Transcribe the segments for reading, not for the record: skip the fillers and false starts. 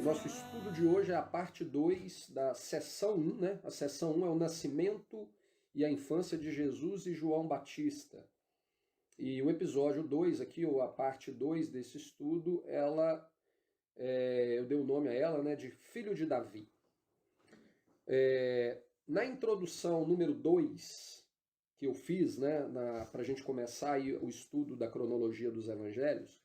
O nosso estudo de hoje é a parte 2 da sessão 1, né? A sessão 1 é o nascimento e a infância de Jesus e João Batista. E o episódio 2 aqui, ou a parte 2 desse estudo, eu dei o nome a ela, né, de Filho de Davi. Na introdução número 2 que eu fiz, né, para a gente começar aí o estudo da cronologia dos evangelhos,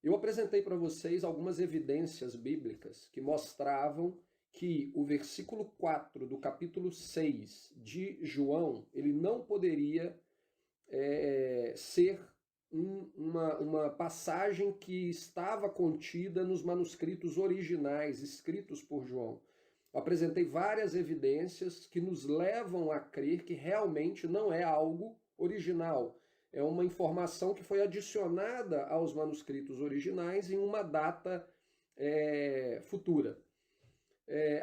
eu apresentei para vocês algumas evidências bíblicas que mostravam que o versículo 4 do capítulo 6 de João, ele não poderia ser uma passagem que estava contida nos manuscritos originais escritos por João. Eu apresentei várias evidências que nos levam a crer que realmente não é algo original. É uma informação que foi adicionada aos manuscritos originais em uma data futura.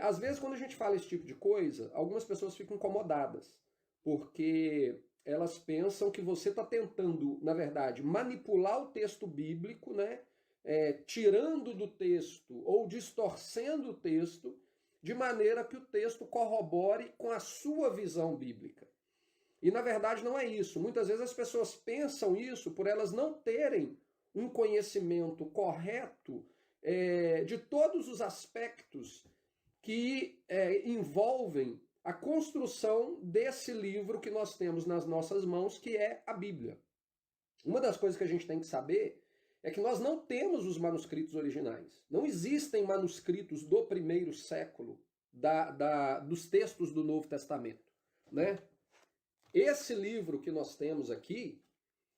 Às vezes, quando a gente fala esse tipo de coisa, algumas pessoas ficam incomodadas, porque elas pensam que você está tentando, na verdade, manipular o texto bíblico, né? Tirando do texto ou distorcendo o texto, de maneira que o texto corrobore com a sua visão bíblica. E na verdade não é isso. Muitas vezes as pessoas pensam isso por elas não terem um conhecimento correto de todos os aspectos que envolvem a construção desse livro que nós temos nas nossas mãos, que é a Bíblia. Uma das coisas que a gente tem que saber é que nós não temos os manuscritos originais. Não existem manuscritos do primeiro século dos textos do Novo Testamento, né? Esse livro que nós temos aqui,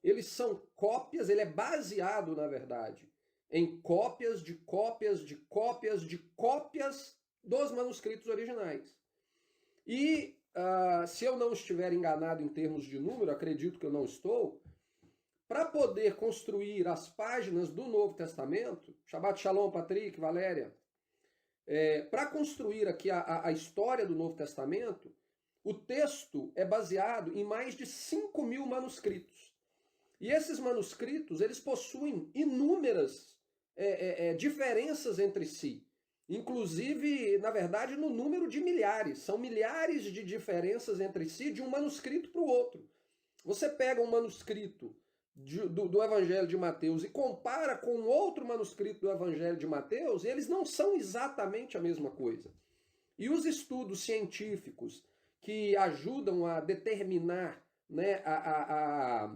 eles são cópias, ele é baseado, na verdade, em cópias de cópias de cópias de cópias dos manuscritos originais. E se eu não estiver enganado em termos de número, acredito que eu não estou, para poder construir as páginas do Novo Testamento, Shabbat Shalom, Patrick, Valéria, para construir aqui a história do Novo Testamento, o texto é baseado em mais de 5.000 manuscritos. E esses manuscritos, eles possuem inúmeras diferenças entre si. Inclusive, na verdade, no número de milhares. São milhares de diferenças entre si de um manuscrito para o outro. Você pega um manuscrito do Evangelho de Mateus e compara com outro manuscrito do Evangelho de Mateus, e eles não são exatamente a mesma coisa. E os estudos científicos que ajudam a determinar, né, a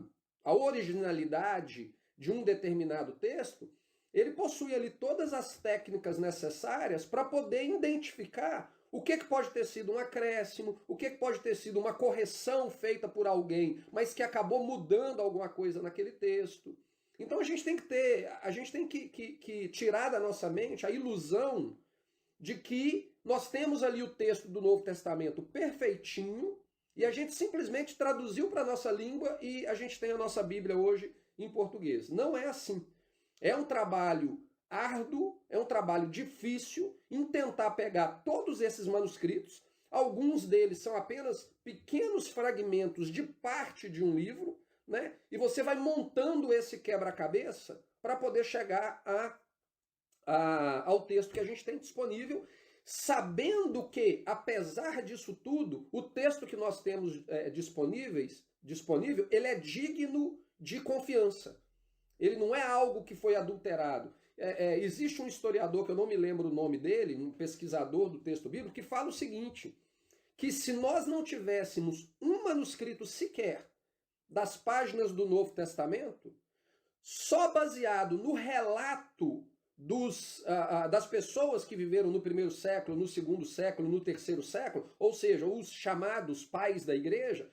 originalidade de um determinado texto, ele possui ali todas as técnicas necessárias para poder identificar o que pode ter sido um acréscimo, o que pode ter sido uma correção feita por alguém, mas que acabou mudando alguma coisa naquele texto. Então a gente tem que tirar da nossa mente a ilusão de que nós temos ali o texto do Novo Testamento perfeitinho e a gente simplesmente traduziu para a nossa língua e a gente tem a nossa Bíblia hoje em português. Não é assim. É um trabalho árduo, é um trabalho difícil em tentar pegar todos esses manuscritos. Alguns deles são apenas pequenos fragmentos de parte de um livro, né? E você vai montando esse quebra-cabeça para poder chegar ao texto que a gente tem disponível, sabendo que, apesar disso tudo, o texto que nós temos disponível, ele é digno de confiança. Ele não é algo que foi adulterado. Existe um historiador, que eu não me lembro o nome dele, um pesquisador do texto bíblico, que fala o seguinte, que se nós não tivéssemos um manuscrito sequer das páginas do Novo Testamento, só baseado no relato das pessoas que viveram no primeiro século, no segundo século, no terceiro século, ou seja, os chamados pais da igreja,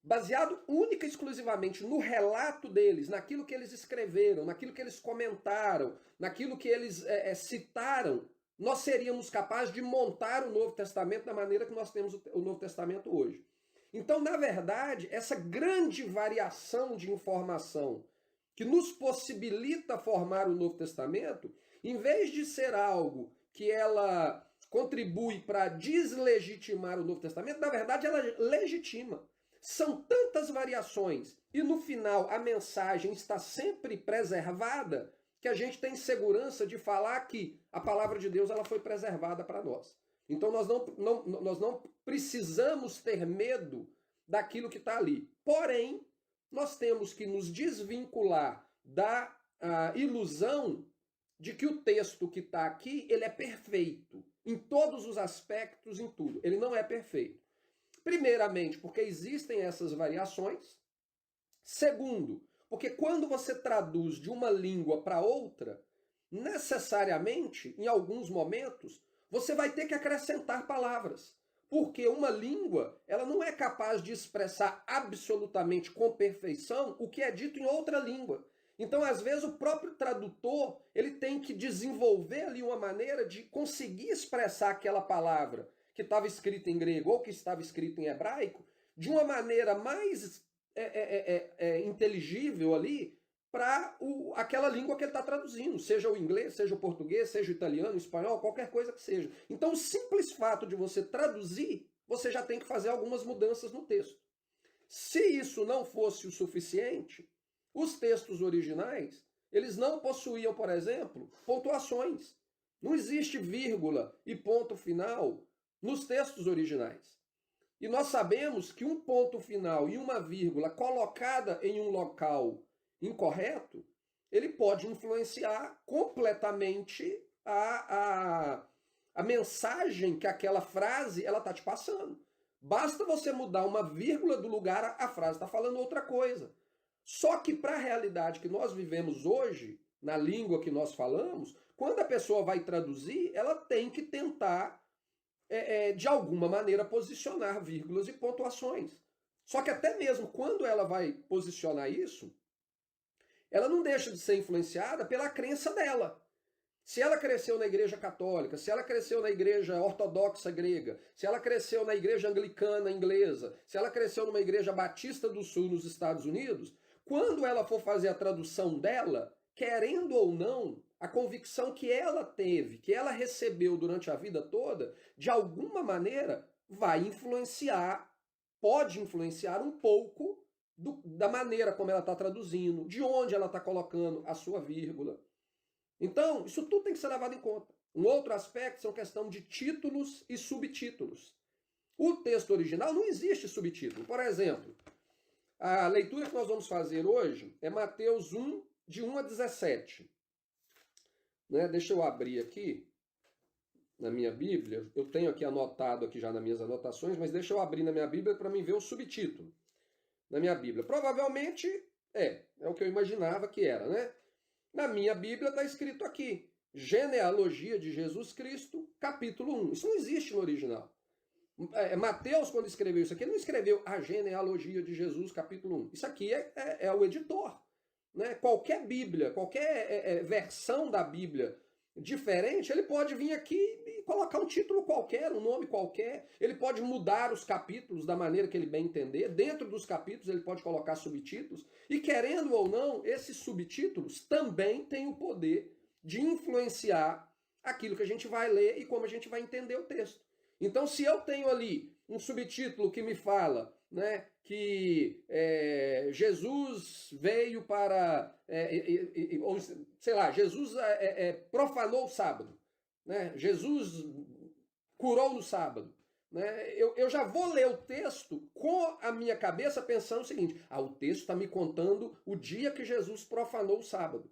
baseado única e exclusivamente no relato deles, naquilo que eles escreveram, naquilo que eles comentaram, naquilo que eles citaram, nós seríamos capazes de montar o Novo Testamento da maneira que nós temos o Novo Testamento hoje. Então, na verdade, essa grande variação de informação que nos possibilita formar o Novo Testamento, em vez de ser algo que ela contribui para deslegitimar o Novo Testamento, na verdade ela legitima. São tantas variações e no final a mensagem está sempre preservada que a gente tem segurança de falar que a palavra de Deus ela foi preservada para nós. Então nós não precisamos ter medo daquilo que está ali. Porém, nós temos que nos desvincular da ilusão de que o texto que está aqui ele é perfeito em todos os aspectos, em tudo. Ele não é perfeito. Primeiramente, porque existem essas variações. Segundo, porque quando você traduz de uma língua para outra, necessariamente, em alguns momentos, você vai ter que acrescentar palavras. Porque uma língua, ela não é capaz de expressar absolutamente com perfeição o que é dito em outra língua. Então, às vezes, o próprio tradutor, ele tem que desenvolver ali uma maneira de conseguir expressar aquela palavra que estava escrita em grego ou que estava escrita em hebraico de uma maneira mais inteligível ali para aquela língua que ele está traduzindo, seja o inglês, seja o português, seja o italiano, o espanhol, qualquer coisa que seja. Então, o simples fato de você traduzir, você já tem que fazer algumas mudanças no texto. Se isso não fosse o suficiente, os textos originais, eles não possuíam, por exemplo, pontuações. Não existe vírgula e ponto final nos textos originais. E nós sabemos que um ponto final e uma vírgula colocada em um local incorreto, ele pode influenciar completamente a mensagem que aquela frase ela está te passando. Basta você mudar uma vírgula do lugar, a frase está falando outra coisa. Só que para a realidade que nós vivemos hoje, na língua que nós falamos, quando a pessoa vai traduzir, ela tem que tentar, de alguma maneira, posicionar vírgulas e pontuações. Só que até mesmo quando ela vai posicionar isso, ela não deixa de ser influenciada pela crença dela. Se ela cresceu na igreja católica, se ela cresceu na igreja ortodoxa grega, se ela cresceu na igreja anglicana inglesa, se ela cresceu numa igreja batista do sul nos Estados Unidos, quando ela for fazer a tradução dela, querendo ou não, a convicção que ela teve, que ela recebeu durante a vida toda, de alguma maneira vai influenciar, pode influenciar um pouco da maneira como ela está traduzindo, de onde ela está colocando a sua vírgula. Então, isso tudo tem que ser levado em conta. Um outro aspecto são questão de títulos e subtítulos. O texto original não existe subtítulo. Por exemplo, a leitura que nós vamos fazer hoje é Mateus 1, de 1 a 17. Né? Deixa eu abrir aqui na minha Bíblia. Eu tenho aqui anotado aqui já nas minhas anotações, mas deixa eu abrir na minha Bíblia para mim ver o subtítulo. Na minha Bíblia. Provavelmente é o que eu imaginava que era, né? Na minha Bíblia está escrito aqui, Genealogia de Jesus Cristo, capítulo 1. Isso não existe no original. Mateus, quando escreveu isso aqui, ele não escreveu a genealogia de Jesus, capítulo 1. Isso aqui é o editor. Né? Qualquer Bíblia, qualquer versão da Bíblia diferente, ele pode vir aqui e colocar um título qualquer, um nome qualquer. Ele pode mudar os capítulos da maneira que ele bem entender. Dentro dos capítulos ele pode colocar subtítulos. E querendo ou não, esses subtítulos também têm o poder de influenciar aquilo que a gente vai ler e como a gente vai entender o texto. Então, se eu tenho ali um subtítulo que me fala, né, que Jesus veio para, ou, sei lá, Jesus profanou o sábado, né? Jesus curou no sábado. Né? Eu já vou ler o texto com a minha cabeça pensando o seguinte, o texto está me contando o dia que Jesus profanou o sábado.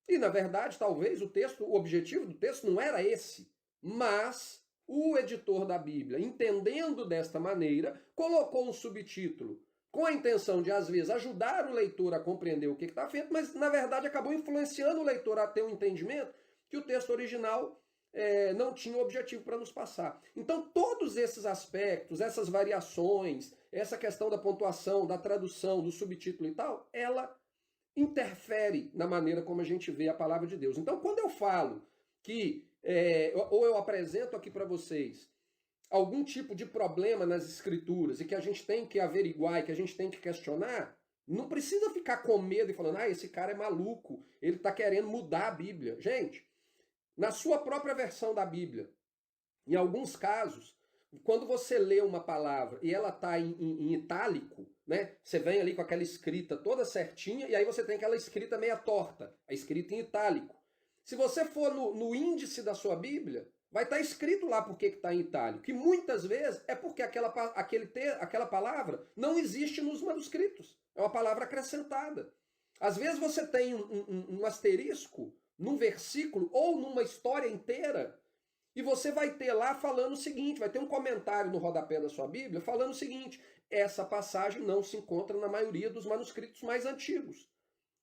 E, na verdade, talvez o objetivo do texto não era esse, mas o editor da Bíblia, entendendo desta maneira, colocou um subtítulo com a intenção de, às vezes, ajudar o leitor a compreender o que está feito, mas, na verdade, acabou influenciando o leitor a ter um entendimento que o texto original não tinha o objetivo para nos passar. Então, todos esses aspectos, essas variações, essa questão da pontuação, da tradução, do subtítulo e tal, ela interfere na maneira como a gente vê a palavra de Deus. Então, quando eu falo que ou eu apresento aqui para vocês algum tipo de problema nas escrituras e que a gente tem que averiguar e que a gente tem que questionar, não precisa ficar com medo e falando, esse cara é maluco, ele está querendo mudar a Bíblia. Gente, na sua própria versão da Bíblia, em alguns casos, quando você lê uma palavra e ela está em itálico, né? Você vem ali com aquela escrita toda certinha e aí você tem aquela escrita meia torta, a escrita em itálico. Se você for no índice da sua Bíblia, vai estar escrito lá por que está em itálico, que muitas vezes é porque aquela palavra não existe nos manuscritos, é uma palavra acrescentada. Às vezes você tem um asterisco num versículo ou numa história inteira, e você vai ter lá falando o seguinte, vai ter um comentário no rodapé da sua Bíblia falando o seguinte: essa passagem não se encontra na maioria dos manuscritos mais antigos.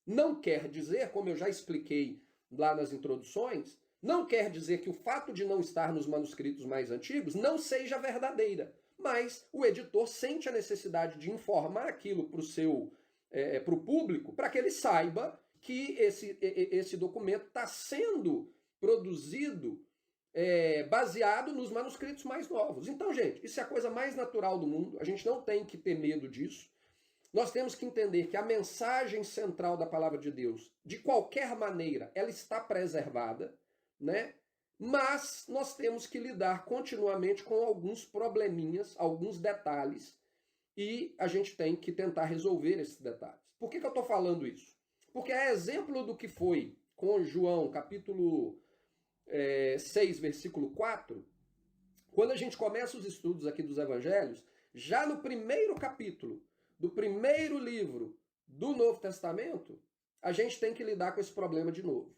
Não quer dizer, como eu já expliquei lá nas introduções, não quer dizer que o fato de não estar nos manuscritos mais antigos não seja verdadeira, mas o editor sente a necessidade de informar aquilo para o público, para que ele saiba que esse documento está sendo produzido baseado nos manuscritos mais novos. Então, gente, isso é a coisa mais natural do mundo, a gente não tem que ter medo disso. Nós temos que entender que a mensagem central da palavra de Deus, de qualquer maneira, ela está preservada, né? Mas nós temos que lidar continuamente com alguns probleminhas, alguns detalhes, e a gente tem que tentar resolver esses detalhes. Por que eu estou falando isso? Porque é exemplo do que foi com João, capítulo 6, versículo 4, quando a gente começa os estudos aqui dos evangelhos, já no primeiro capítulo do primeiro livro do Novo Testamento, a gente tem que lidar com esse problema de novo.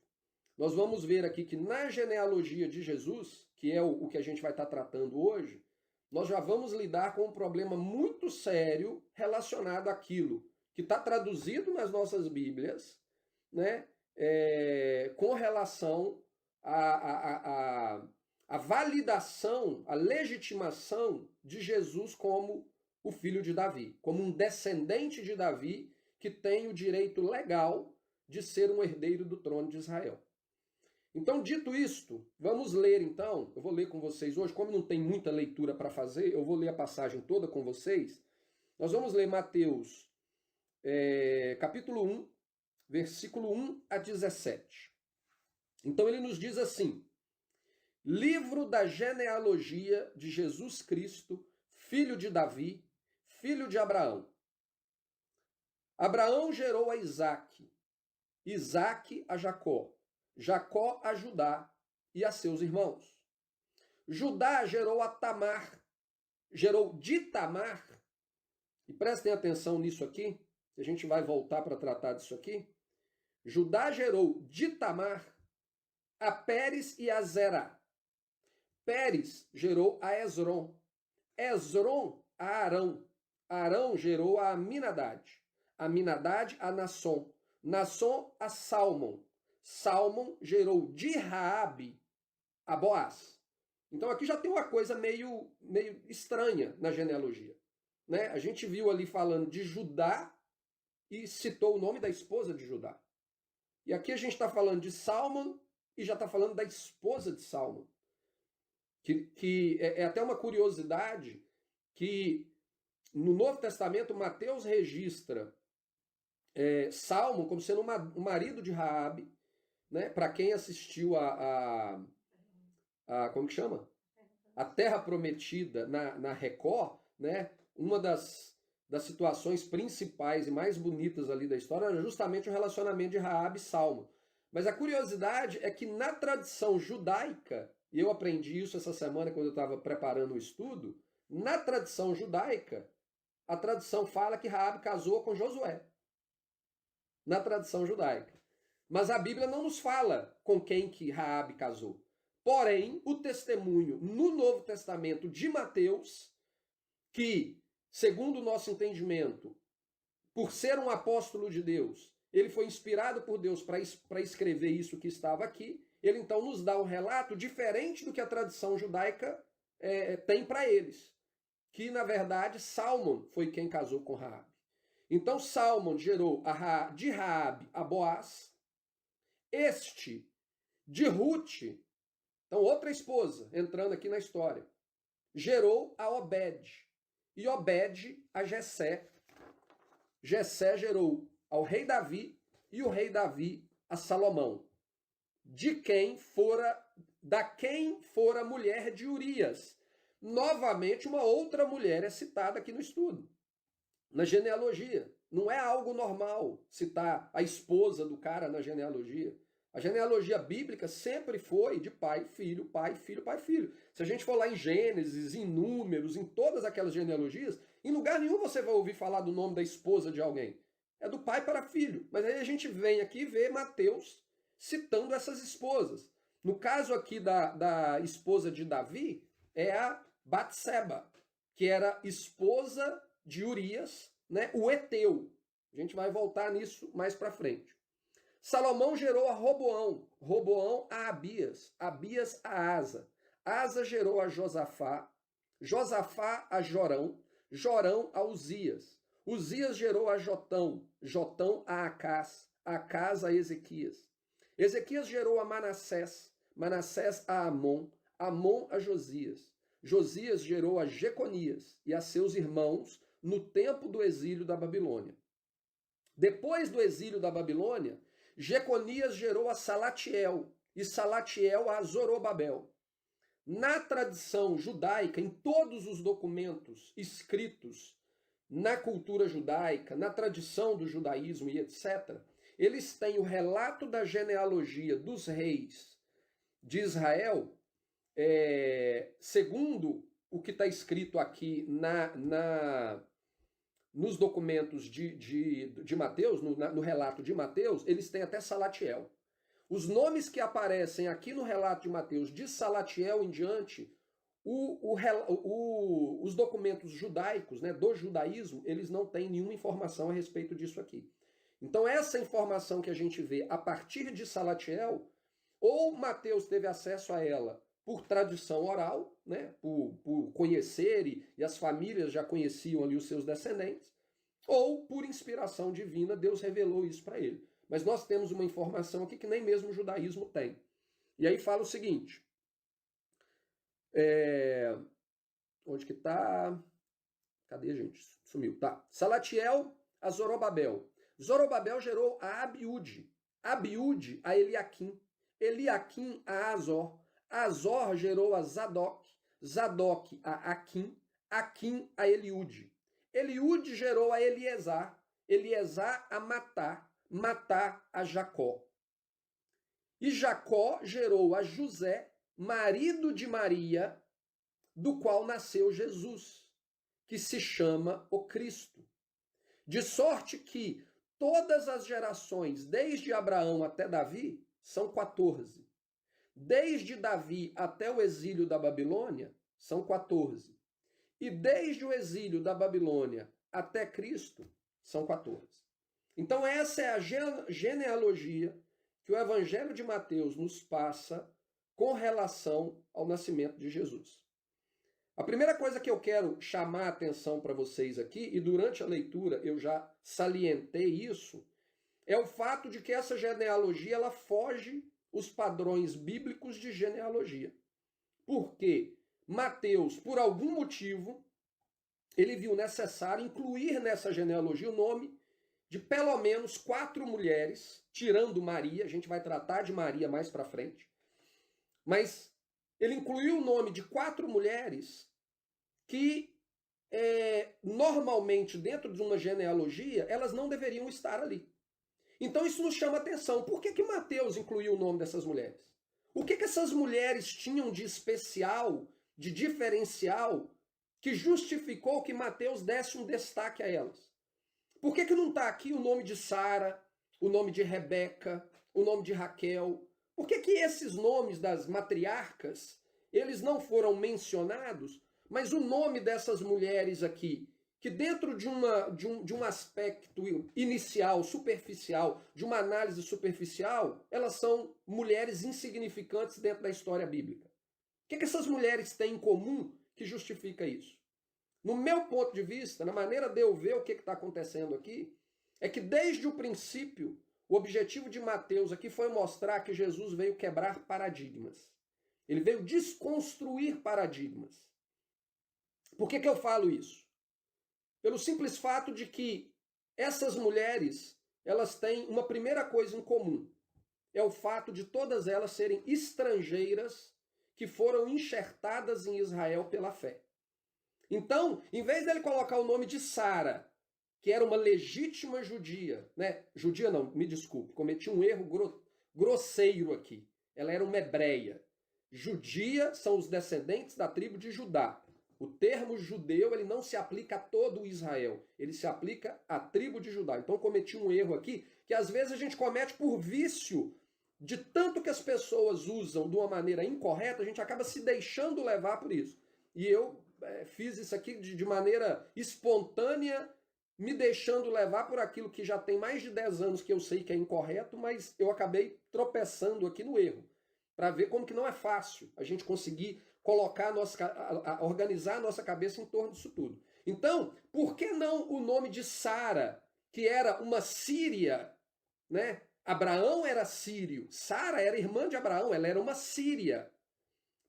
Nós vamos ver aqui que na genealogia de Jesus, que é o que a gente vai estar tratando hoje, nós já vamos lidar com um problema muito sério relacionado àquilo que está traduzido nas nossas Bíblias, né, com relação à validação, à legitimação de Jesus como o filho de Davi, como um descendente de Davi que tem o direito legal de ser um herdeiro do trono de Israel. Então, dito isto, vamos ler então, eu vou ler com vocês hoje, como não tem muita leitura para fazer, eu vou ler a passagem toda com vocês. Nós vamos ler Mateus, capítulo 1, versículo 1 a 17. Então ele nos diz assim: livro da genealogia de Jesus Cristo, filho de Davi, filho de Abraão. Abraão gerou a Isaque, Isaque a Jacó, Jacó a Judá e a seus irmãos. Judá gerou a Tamar, gerou de Tamar, e prestem atenção nisso aqui, a gente vai voltar para tratar disso aqui. Judá gerou de Tamar a Pérez e a Zerá. Pérez gerou a Esrom, Esrom a Arão, Arão gerou a Aminadad, Aminadad a Nasson, Nasson a Salmon, Salmon gerou de Raabe a Boaz. Então aqui já tem uma coisa meio estranha na genealogia, né? A gente viu ali falando de Judá e citou o nome da esposa de Judá. E aqui a gente está falando de Salmon e já está falando da esposa de Salmon. Que é até uma curiosidade que no Novo Testamento Mateus registra Salmon como sendo o marido de Raabe, né? Para quem assistiu como que chama? A Terra Prometida na Record, né? Uma das situações principais e mais bonitas ali da história era justamente o relacionamento de Raabe e Salmon. Mas a curiosidade é que na tradição judaica, e eu aprendi isso essa semana quando eu estava preparando o estudo, na tradição judaica, a tradição fala que Raabe casou com Josué. Na tradição judaica. Mas a Bíblia não nos fala com quem que Raabe casou. Porém, o testemunho no Novo Testamento de Mateus, que, segundo o nosso entendimento, por ser um apóstolo de Deus, ele foi inspirado por Deus para escrever isso que estava aqui, ele então nos dá um relato diferente do que a tradição judaica tem para eles. Que, na verdade, Salmon foi quem casou com Raabe. Então, Salmon gerou de Raabe a Boaz, este de Ruth, então outra esposa, entrando aqui na história, gerou a Obed, e Obed a Jessé. Jessé gerou ao rei Davi, e o rei Davi a Salomão, da quem fora mulher de Urias. Novamente, uma outra mulher é citada aqui no estudo. na genealogia. Não é algo normal citar a esposa do cara na genealogia. A genealogia bíblica sempre foi de pai, filho, pai, filho, pai, filho. Se a gente for lá em Gênesis, em Números, em todas aquelas genealogias, em lugar nenhum você vai ouvir falar do nome da esposa de alguém. É do pai para filho. Mas aí a gente vem aqui e vê Mateus citando essas esposas. No caso aqui da esposa de Davi, é a Batseba, que era esposa de Urias, né, o Eteu. A gente vai voltar nisso mais para frente. Salomão gerou a Roboão, Roboão a Abias, Abias a Asa, Asa gerou a Josafá, Josafá a Jorão, Jorão a Uzias, Uzias gerou a Jotão, Jotão a Acás, Acás a Ezequias, Ezequias gerou a Manassés, Manassés a Amon, Amon a Josias, Josias gerou a Jeconias e a seus irmãos no tempo do exílio da Babilônia. Depois do exílio da Babilônia, Jeconias gerou a Salatiel e Salatiel a Zorobabel. Na tradição judaica, em todos os documentos escritos na cultura judaica, na tradição do judaísmo e etc., eles têm o relato da genealogia dos reis de Israel, segundo o que está escrito aqui nos documentos de Mateus, no relato de Mateus, eles têm até Salatiel. Os nomes que aparecem aqui no relato de Mateus, de Salatiel em diante, os documentos judaicos, né, do judaísmo, eles não têm nenhuma informação a respeito disso aqui. Então essa informação que a gente vê a partir de Salatiel, ou Mateus teve acesso a ela por tradição oral, né, por conhecer, e as famílias já conheciam ali os seus descendentes, ou por inspiração divina, Deus revelou isso para ele. Mas nós temos uma informação aqui que nem mesmo o judaísmo tem. E aí fala o seguinte, onde que tá? Cadê, gente? Sumiu, tá. Salatiel a Zorobabel. Zorobabel gerou a Abiúde, Abiúde a Eliaquim, Eliaquim a Azor, Azor gerou a Zadok, Zadok a Aquim, Aquim a Eliúde. Eliúde gerou a Eliesar, Eliesar a Matá, Matá a Jacó. E Jacó gerou a José, marido de Maria, do qual nasceu Jesus, que se chama o Cristo. De sorte que todas as gerações, desde Abraão até Davi, são 14. Desde Davi até o exílio da Babilônia, são 14. E desde o exílio da Babilônia até Cristo, são 14. Então essa é a genealogia que o Evangelho de Mateus nos passa com relação ao nascimento de Jesus. A primeira coisa que eu quero chamar a atenção para vocês aqui, e durante a leitura eu já salientei isso, é o fato de que essa genealogia ela foge os padrões bíblicos de genealogia. Porque Mateus, por algum motivo, ele viu necessário incluir nessa genealogia o nome de pelo menos 4 mulheres, tirando Maria, a gente vai tratar de Maria mais para frente, mas ele incluiu o nome de 4 mulheres que normalmente dentro de uma genealogia elas não deveriam estar ali. Então isso nos chama atenção. Por que Mateus incluiu o nome dessas mulheres? O que essas mulheres tinham de especial, de diferencial, que justificou que Mateus desse um destaque a elas? Por que não está aqui o nome de Sara, o nome de Rebeca, o nome de Raquel? Por que esses nomes das matriarcas, eles não foram mencionados, mas o nome dessas mulheres aqui, que dentro de um aspecto inicial, superficial, de uma análise superficial, elas são mulheres insignificantes dentro da história bíblica? O que essas mulheres têm em comum que justifica isso? No meu ponto de vista, na maneira de eu ver o que está acontecendo aqui, é que desde o princípio, o objetivo de Mateus aqui foi mostrar que Jesus veio quebrar paradigmas. Ele veio desconstruir paradigmas. Por que eu falo isso? Pelo simples fato de que essas mulheres, elas têm uma primeira coisa em comum. É o fato de todas elas serem estrangeiras que foram enxertadas em Israel pela fé. Então, em vez dele colocar o nome de Sara que era uma legítima judia, né? Judia não, me desculpe, cometi um erro grosseiro aqui. Ela era uma hebreia. Judia são os descendentes da tribo de Judá. O termo judeu, ele não se aplica a todo o Israel, ele se aplica à tribo de Judá. Então cometi um erro aqui, que às vezes a gente comete por vício, de tanto que as pessoas usam de uma maneira incorreta, a gente acaba se deixando levar por isso. E eu fiz isso aqui de maneira espontânea, me deixando levar por aquilo que já tem mais de 10 anos que eu sei que é incorreto, mas eu acabei tropeçando aqui no erro, para ver como que não é fácil a gente conseguir colocar organizar a nossa cabeça em torno disso tudo. Então, por que não o nome de Sara, que era uma síria, né? Abraão era sírio, Sara era irmã de Abraão, ela era uma síria.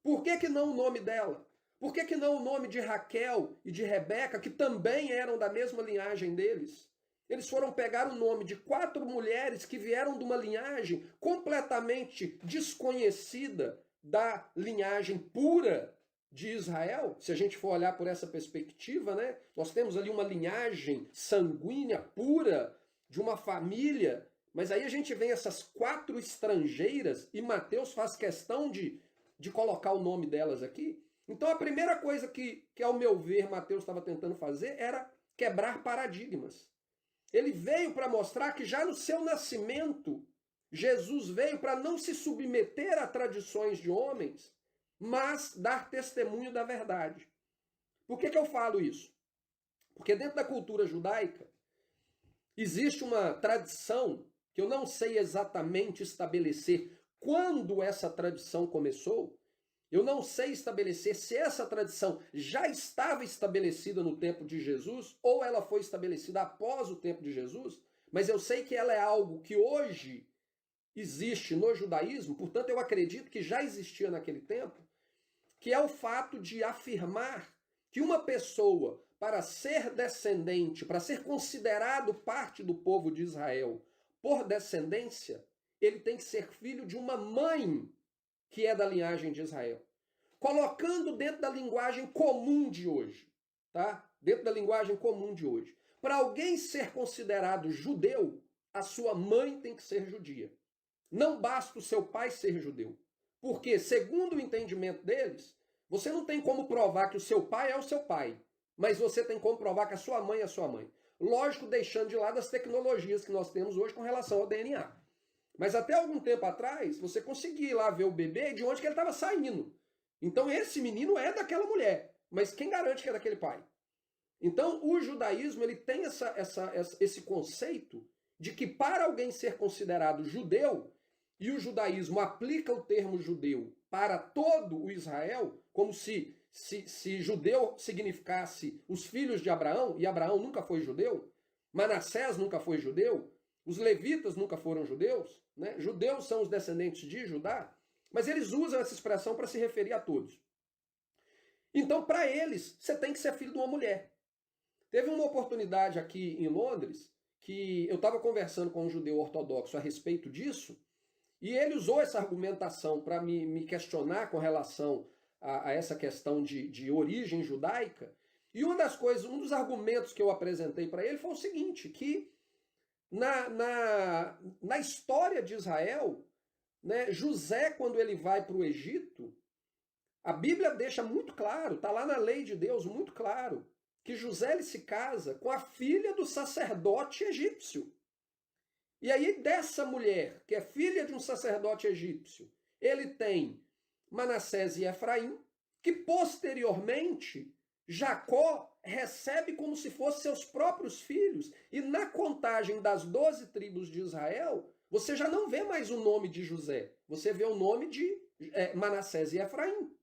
Por que não o nome dela? Por que não o nome de Raquel e de Rebeca, que também eram da mesma linhagem deles? Eles foram pegar o nome de 4 mulheres que vieram de uma linhagem completamente desconhecida da linhagem pura de Israel. Se a gente for olhar por essa perspectiva, né? Nós temos ali uma linhagem sanguínea pura de uma família, mas aí a gente vê essas 4 estrangeiras e Mateus faz questão de colocar o nome delas aqui. Então a primeira coisa que ao meu ver, Mateus estava tentando fazer era quebrar paradigmas. Ele veio para mostrar que já no seu nascimento, Jesus veio para não se submeter a tradições de homens, mas dar testemunho da verdade. Por que eu falo isso? Porque dentro da cultura judaica, existe uma tradição que eu não sei exatamente estabelecer quando essa tradição começou. Eu não sei estabelecer se essa tradição já estava estabelecida no tempo de Jesus ou ela foi estabelecida após o tempo de Jesus, mas eu sei que ela é algo que hoje existe no judaísmo, portanto eu acredito que já existia naquele tempo, que é o fato de afirmar que uma pessoa, para ser descendente, para ser considerado parte do povo de Israel por descendência, ele tem que ser filho de uma mãe que é da linhagem de Israel. Colocando dentro da linguagem comum de hoje, tá? Dentro da linguagem comum de hoje. Para alguém ser considerado judeu, a sua mãe tem que ser judia. Não basta o seu pai ser judeu. Porque, segundo o entendimento deles, você não tem como provar que o seu pai é o seu pai, mas você tem como provar que a sua mãe é a sua mãe. Lógico, deixando de lado as tecnologias que nós temos hoje com relação ao DNA. Mas até algum tempo atrás, você conseguia ir lá ver o bebê de onde que ele estava saindo. Então esse menino é daquela mulher, mas quem garante que é daquele pai? Então o judaísmo ele tem esse conceito de que para alguém ser considerado judeu, e o judaísmo aplica o termo judeu para todo o Israel, como se judeu significasse os filhos de Abraão, e Abraão nunca foi judeu, Manassés nunca foi judeu, os levitas nunca foram judeus, né? Judeus são os descendentes de Judá, mas eles usam essa expressão para se referir a todos. Então, para eles, você tem que ser filho de uma mulher. Teve uma oportunidade aqui em Londres, que eu estava conversando com um judeu ortodoxo a respeito disso, e ele usou essa argumentação para me questionar com relação a essa questão de origem judaica. E uma das coisas, um dos argumentos que eu apresentei para ele foi o seguinte, que na história de Israel, né, José, quando ele vai para o Egito, a Bíblia deixa muito claro, está lá na lei de Deus, muito claro, que José ele se casa com a filha do sacerdote egípcio. E aí dessa mulher, que é filha de um sacerdote egípcio, ele tem Manassés e Efraim, que posteriormente Jacó recebe como se fossem seus próprios filhos. E na contagem das 12 tribos de Israel, você já não vê mais o nome de José. Você vê o nome de Manassés e Efraim.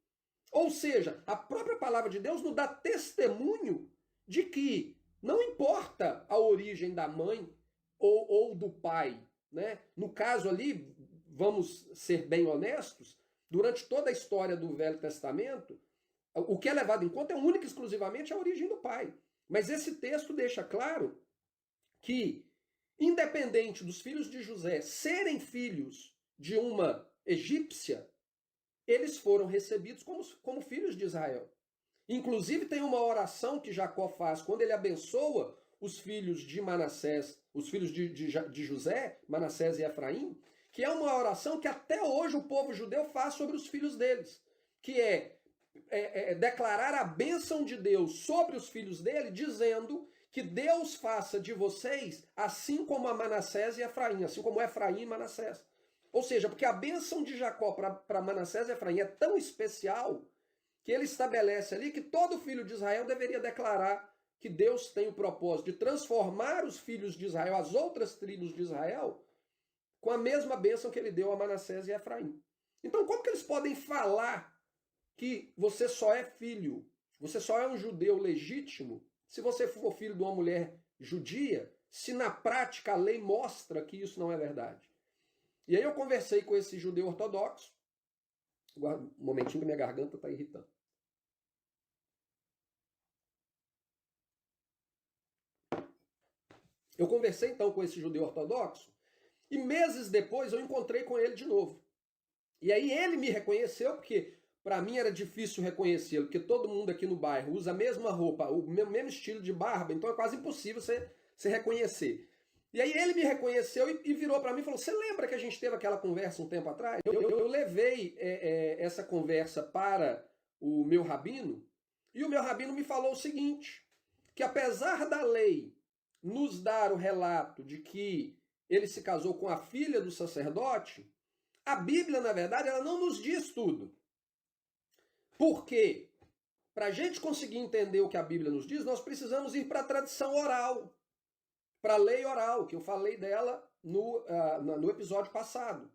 Ou seja, a própria palavra de Deus nos dá testemunho de que não importa a origem da mãe ou do pai, né? No caso ali, vamos ser bem honestos, durante toda a história do Velho Testamento, o que é levado em conta é única e exclusivamente a origem do pai. Mas esse texto deixa claro que, independente dos filhos de José serem filhos de uma egípcia, eles foram recebidos como filhos de Israel. Inclusive tem uma oração que Jacó faz quando ele abençoa os filhos de Manassés, os filhos de José, Manassés e Efraim, que é uma oração que até hoje o povo judeu faz sobre os filhos deles, que é declarar a bênção de Deus sobre os filhos dele, dizendo que Deus faça de vocês assim como a Manassés e Efraim, assim como Efraim e Manassés. Ou seja, porque a bênção de Jacó para Manassés e Efraim é tão especial que ele estabelece ali que todo filho de Israel deveria declarar que Deus tem o propósito de transformar os filhos de Israel, as outras tribos de Israel, com a mesma bênção que ele deu a Manassés e Efraim. Então, como que eles podem falar que você só é filho, você só é um judeu legítimo, se você for filho de uma mulher judia, se na prática a lei mostra que isso não é verdade? E aí eu conversei com esse judeu ortodoxo, um momentinho que minha garganta está irritando. Eu conversei então com esse judeu ortodoxo e meses depois eu encontrei com ele de novo. E aí ele me reconheceu, porque para mim era difícil reconhecê-lo, porque todo mundo aqui no bairro usa a mesma roupa, o mesmo estilo de barba, então é quase impossível você reconhecer. E aí ele me reconheceu e virou para mim e falou: você lembra que a gente teve aquela conversa um tempo atrás? Eu levei essa conversa para o meu rabino, e o meu rabino me falou o seguinte, que apesar da lei nos dar o relato de que ele se casou com a filha do sacerdote, a Bíblia, na verdade, ela não nos diz tudo. Por quê? Para a gente conseguir entender o que a Bíblia nos diz, nós precisamos ir para a tradição oral, para a lei oral, que eu falei dela no episódio passado.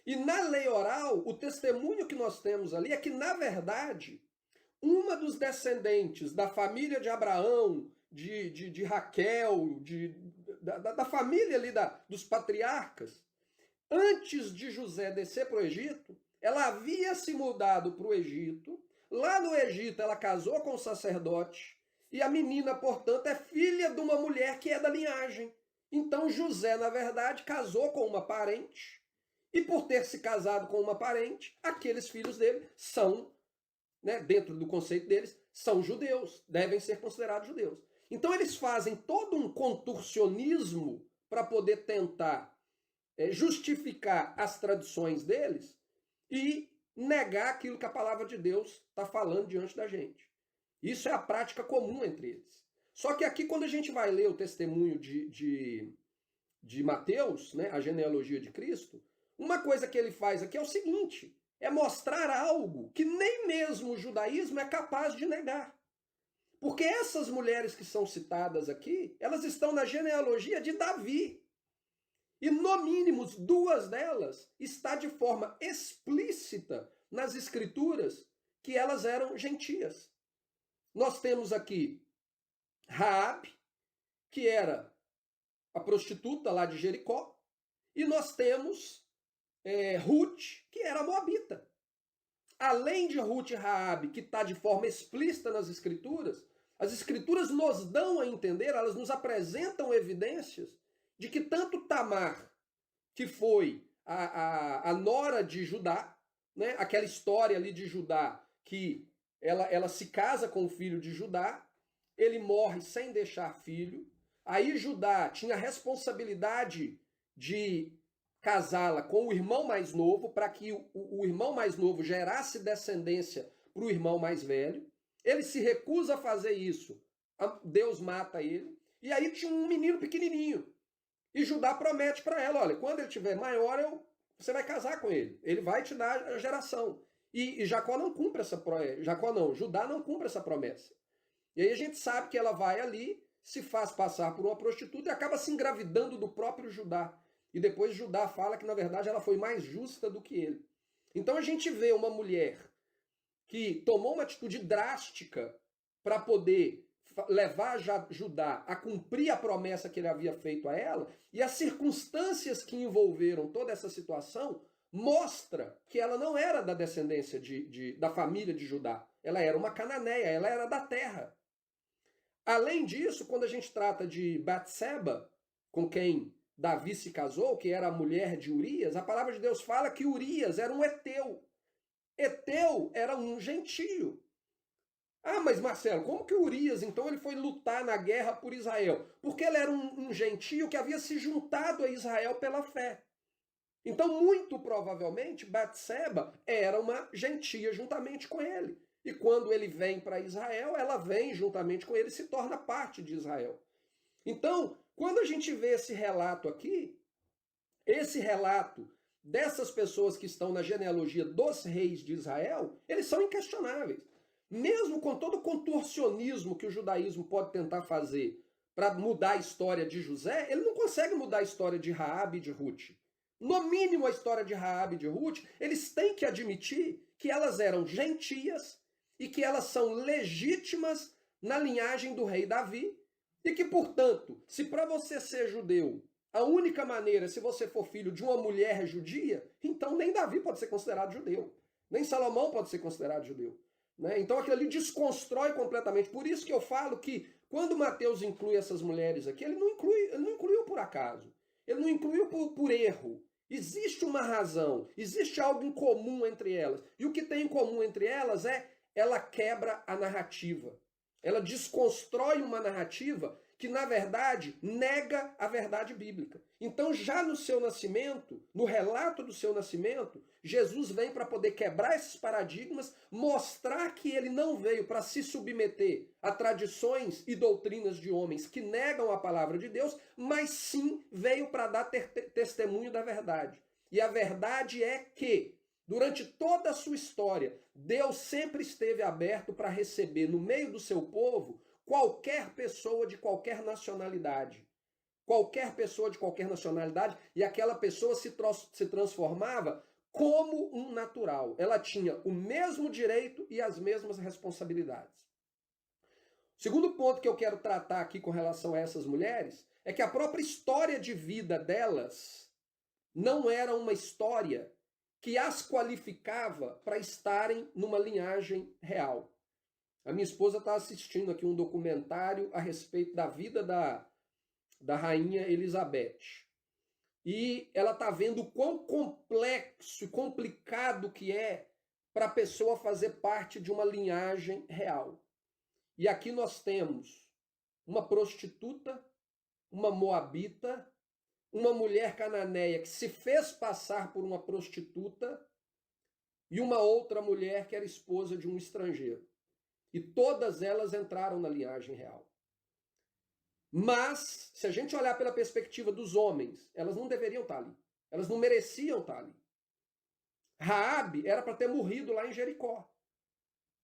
E na lei oral, o testemunho que nós temos ali é que, na verdade, uma dos descendentes da família de Abraão, de Raquel, da família ali dos patriarcas, antes de José descer para o Egito, ela havia se mudado para o Egito. Lá no Egito ela casou com o sacerdote. E a menina, portanto, é filha de uma mulher que é da linhagem. Então José, na verdade, casou com uma parente. E por ter se casado com uma parente, aqueles filhos dele são, dentro do conceito deles, são judeus. Devem ser considerados judeus. Então eles fazem todo um contorcionismo para poder tentar justificar as tradições deles e negar aquilo que a palavra de Deus está falando diante da gente. Isso é a prática comum entre eles. Só que aqui, quando a gente vai ler o testemunho de Mateus, a genealogia de Cristo, uma coisa que ele faz aqui é o seguinte, é mostrar algo que nem mesmo o judaísmo é capaz de negar. Porque essas mulheres que são citadas aqui, elas estão na genealogia de Davi. E no mínimo duas delas está de forma explícita nas escrituras que elas eram gentias. Nós temos aqui Raabe, que era a prostituta lá de Jericó, e nós temos Ruth, que era moabita. Além de Ruth e Raabe, que está de forma explícita nas escrituras, as escrituras nos dão a entender, elas nos apresentam evidências de que tanto Tamar, que foi a nora de Judá, aquela história ali de Judá, que ela se casa com o filho de Judá, ele morre sem deixar filho, aí Judá tinha a responsabilidade de casá-la com o irmão mais novo, para que o irmão mais novo gerasse descendência para o irmão mais velho. Ele se recusa a fazer isso, Deus mata ele, e aí tinha um menino pequenininho, e Judá promete para ela, olha, quando ele tiver maior, você vai casar com ele, ele vai te dar a geração. E Jacó não cumpre essa promessa, Judá não cumpre essa promessa. E aí a gente sabe que ela vai ali, se faz passar por uma prostituta e acaba se engravidando do próprio Judá. E depois Judá fala que, na verdade, ela foi mais justa do que ele. Então a gente vê uma mulher que tomou uma atitude drástica para poder levar Judá a cumprir a promessa que ele havia feito a ela, e as circunstâncias que envolveram toda essa situação mostra que ela não era da descendência da família de Judá. Ela era uma cananeia, ela era da terra. Além disso, quando a gente trata de Batseba, com quem Davi se casou, que era a mulher de Urias, a palavra de Deus fala que Urias era um heteu. Heteu era um gentio. Ah, mas Marcelo, como que Urias, então, ele foi lutar na guerra por Israel? Porque ele era um gentio que havia se juntado a Israel pela fé. Então, muito provavelmente, Batseba era uma gentia juntamente com ele. E quando ele vem para Israel, ela vem juntamente com ele e se torna parte de Israel. Então, quando a gente vê esse relato aqui, esse relato dessas pessoas que estão na genealogia dos reis de Israel, eles são inquestionáveis. Mesmo com todo o contorcionismo que o judaísmo pode tentar fazer para mudar a história de José, ele não consegue mudar a história de Raabe e de Ruth. No mínimo a história de Raabe e de Ruth, eles têm que admitir que elas eram gentias e que elas são legítimas na linhagem do rei Davi e que, portanto, se para você ser judeu a única maneira, se você for filho de uma mulher judia, então nem Davi pode ser considerado judeu, nem Salomão pode ser considerado judeu. Né? Então aquilo ali desconstrói completamente. Por isso que eu falo que quando Mateus inclui essas mulheres aqui, ele não incluiu por acaso. Ele não incluiu por erro. Existe uma razão, existe algo em comum entre elas. E o que tem em comum entre elas é ela quebra a narrativa. Ela desconstrói uma narrativa que, na verdade, nega a verdade bíblica. Então, já no seu nascimento, no relato do seu nascimento, Jesus vem para poder quebrar esses paradigmas, mostrar que ele não veio para se submeter a tradições e doutrinas de homens que negam a palavra de Deus, mas sim veio para dar testemunho da verdade. E a verdade é que, durante toda a sua história, Deus sempre esteve aberto para receber no meio do seu povo qualquer pessoa de qualquer nacionalidade. Qualquer pessoa de qualquer nacionalidade, e aquela pessoa se transformava como um natural. Ela tinha o mesmo direito e as mesmas responsabilidades. O segundo ponto que eu quero tratar aqui com relação a essas mulheres é que a própria história de vida delas não era uma história que as qualificava para estarem numa linhagem real. A minha esposa está assistindo aqui um documentário a respeito da vida da rainha Elizabeth. E ela está vendo o quão complexo e complicado que é para a pessoa fazer parte de uma linhagem real. E aqui nós temos uma prostituta, uma moabita, uma mulher cananeia que se fez passar por uma prostituta e uma outra mulher que era esposa de um estrangeiro. E todas elas entraram na linhagem real. Mas, se a gente olhar pela perspectiva dos homens, elas não deveriam estar ali. Elas não mereciam estar ali. Raabe era para ter morrido lá em Jericó.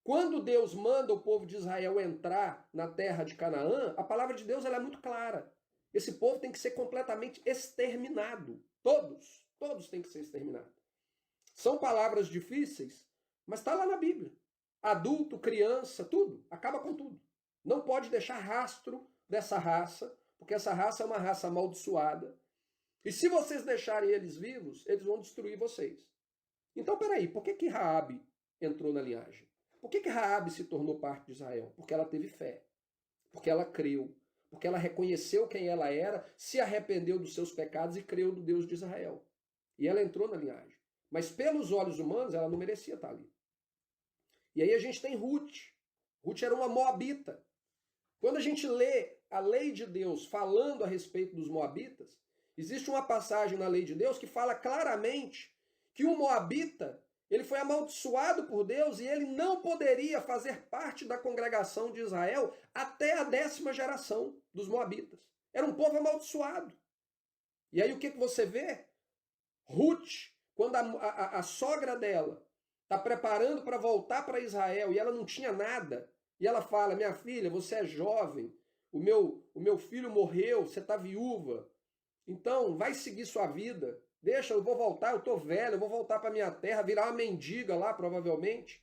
Quando Deus manda o povo de Israel entrar na terra de Canaã, a palavra de Deus ela é muito clara. Esse povo tem que ser completamente exterminado. Todos têm que ser exterminados. São palavras difíceis, mas está lá na Bíblia. Adulto, criança, tudo. Acaba com tudo. Não pode deixar rastro dessa raça, porque essa raça é uma raça amaldiçoada. E se vocês deixarem eles vivos, eles vão destruir vocês. Então, peraí, por que Raabe entrou na linhagem? Por que Raabe se tornou parte de Israel? Porque ela teve fé. Porque ela creu. Porque ela reconheceu quem ela era, se arrependeu dos seus pecados e creu no Deus de Israel. E ela entrou na linhagem. Mas pelos olhos humanos, ela não merecia estar ali. E aí a gente tem Ruth. Ruth era uma moabita. Quando a gente lê a lei de Deus falando a respeito dos moabitas, existe uma passagem na lei de Deus que fala claramente que o moabita, ele foi amaldiçoado por Deus e ele não poderia fazer parte da congregação de Israel até a 10ª geração dos moabitas. Era um povo amaldiçoado. E aí o que você vê? Ruth, quando a sogra dela está preparando para voltar para Israel e ela não tinha nada, e ela fala, minha filha, você é jovem, o meu filho morreu, você está viúva, então vai seguir sua vida, deixa, eu vou voltar, eu estou velho, eu vou voltar para minha terra, virar uma mendiga lá, provavelmente.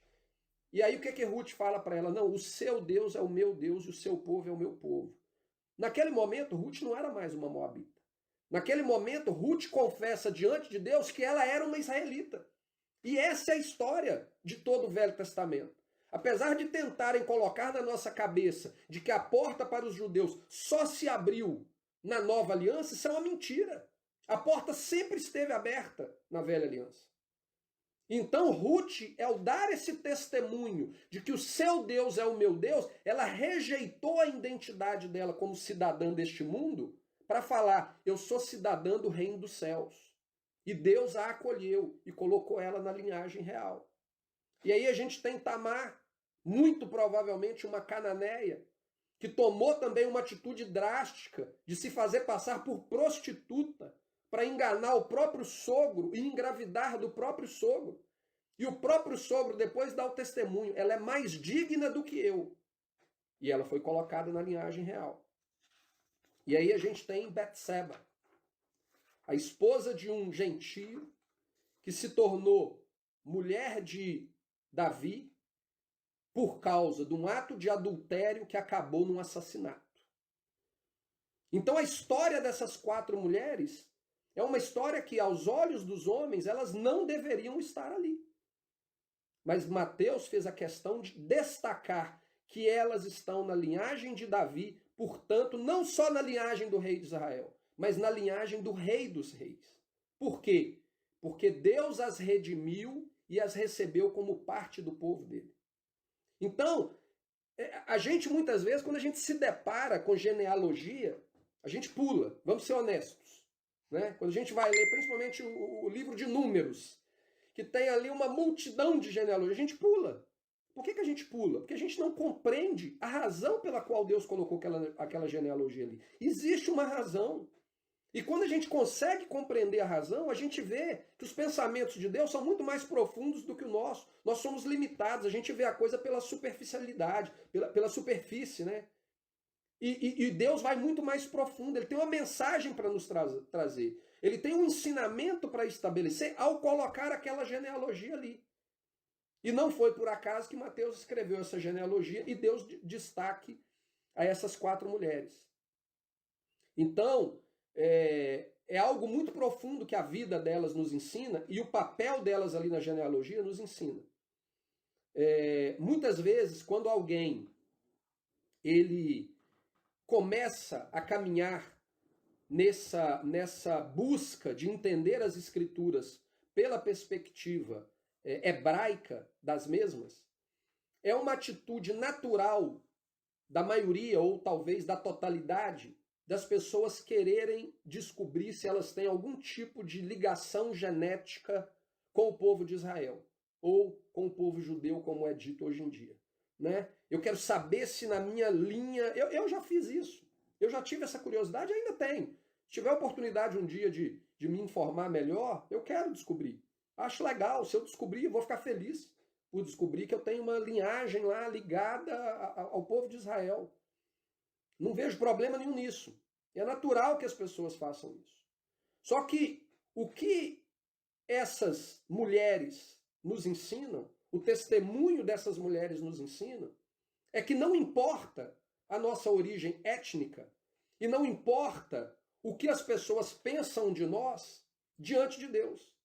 E aí o que Ruth fala para ela? Não, o seu Deus é o meu Deus e o seu povo é o meu povo. Naquele momento, Ruth não era mais uma moabita. Naquele momento, Ruth confessa diante de Deus que ela era uma israelita. E essa é a história de todo o Velho Testamento. Apesar de tentarem colocar na nossa cabeça de que a porta para os judeus só se abriu na Nova Aliança, isso é uma mentira. A porta sempre esteve aberta na Velha Aliança. Então, Ruth, ao dar esse testemunho de que o seu Deus é o meu Deus, ela rejeitou a identidade dela como cidadã deste mundo para falar: eu sou cidadã do reino dos céus. E Deus a acolheu e colocou ela na linhagem real. E aí a gente tem Tamar, muito provavelmente uma cananeia, que tomou também uma atitude drástica de se fazer passar por prostituta para enganar o próprio sogro e engravidar do próprio sogro. E o próprio sogro depois dá o testemunho: ela é mais digna do que eu. E ela foi colocada na linhagem real. E aí a gente tem Betseba, a esposa de um gentio que se tornou mulher de Davi por causa de um ato de adultério que acabou num assassinato. Então a história dessas 4 mulheres é uma história que, aos olhos dos homens, elas não deveriam estar ali. Mas Mateus fez a questão de destacar que elas estão na linhagem de Davi, portanto, não só na linhagem do rei de Israel, mas na linhagem do rei dos reis. Por quê? Porque Deus as redimiu e as recebeu como parte do povo dele. Então, a gente muitas vezes, quando a gente se depara com genealogia, a gente pula, vamos ser honestos. Né? Quando a gente vai ler, principalmente o livro de Números, que tem ali uma multidão de genealogia, a gente pula. Por que a gente pula? Porque a gente não compreende a razão pela qual Deus colocou aquela genealogia ali. Existe uma razão. E quando a gente consegue compreender a razão, a gente vê que os pensamentos de Deus são muito mais profundos do que o nosso. Nós somos limitados, a gente vê a coisa pela superficialidade, pela superfície, né? E Deus vai muito mais profundo, ele tem uma mensagem para nos trazer. Ele tem um ensinamento para estabelecer ao colocar aquela genealogia ali. E não foi por acaso que Mateus escreveu essa genealogia e deu destaque a essas 4 mulheres. Então, é algo muito profundo que a vida delas nos ensina e o papel delas ali na genealogia nos ensina. Muitas vezes, quando alguém ele começa a caminhar nessa busca de entender as escrituras pela perspectiva hebraica das mesmas, é uma atitude natural da maioria ou talvez da totalidade das pessoas quererem descobrir se elas têm algum tipo de ligação genética com o povo de Israel ou com o povo judeu, como é dito hoje em dia. Né? Eu quero saber se na minha linha... Eu já fiz isso. Eu já tive essa curiosidade e ainda tenho. Se tiver a oportunidade um dia de me informar melhor, eu quero descobrir. Acho legal. Se eu descobrir, eu vou ficar feliz por descobrir que eu tenho uma linhagem lá ligada ao povo de Israel. Não vejo problema nenhum nisso. É natural que as pessoas façam isso. Só que o que essas mulheres nos ensinam, o testemunho dessas mulheres nos ensina, é que não importa a nossa origem étnica e não importa o que as pessoas pensam de nós diante de Deus.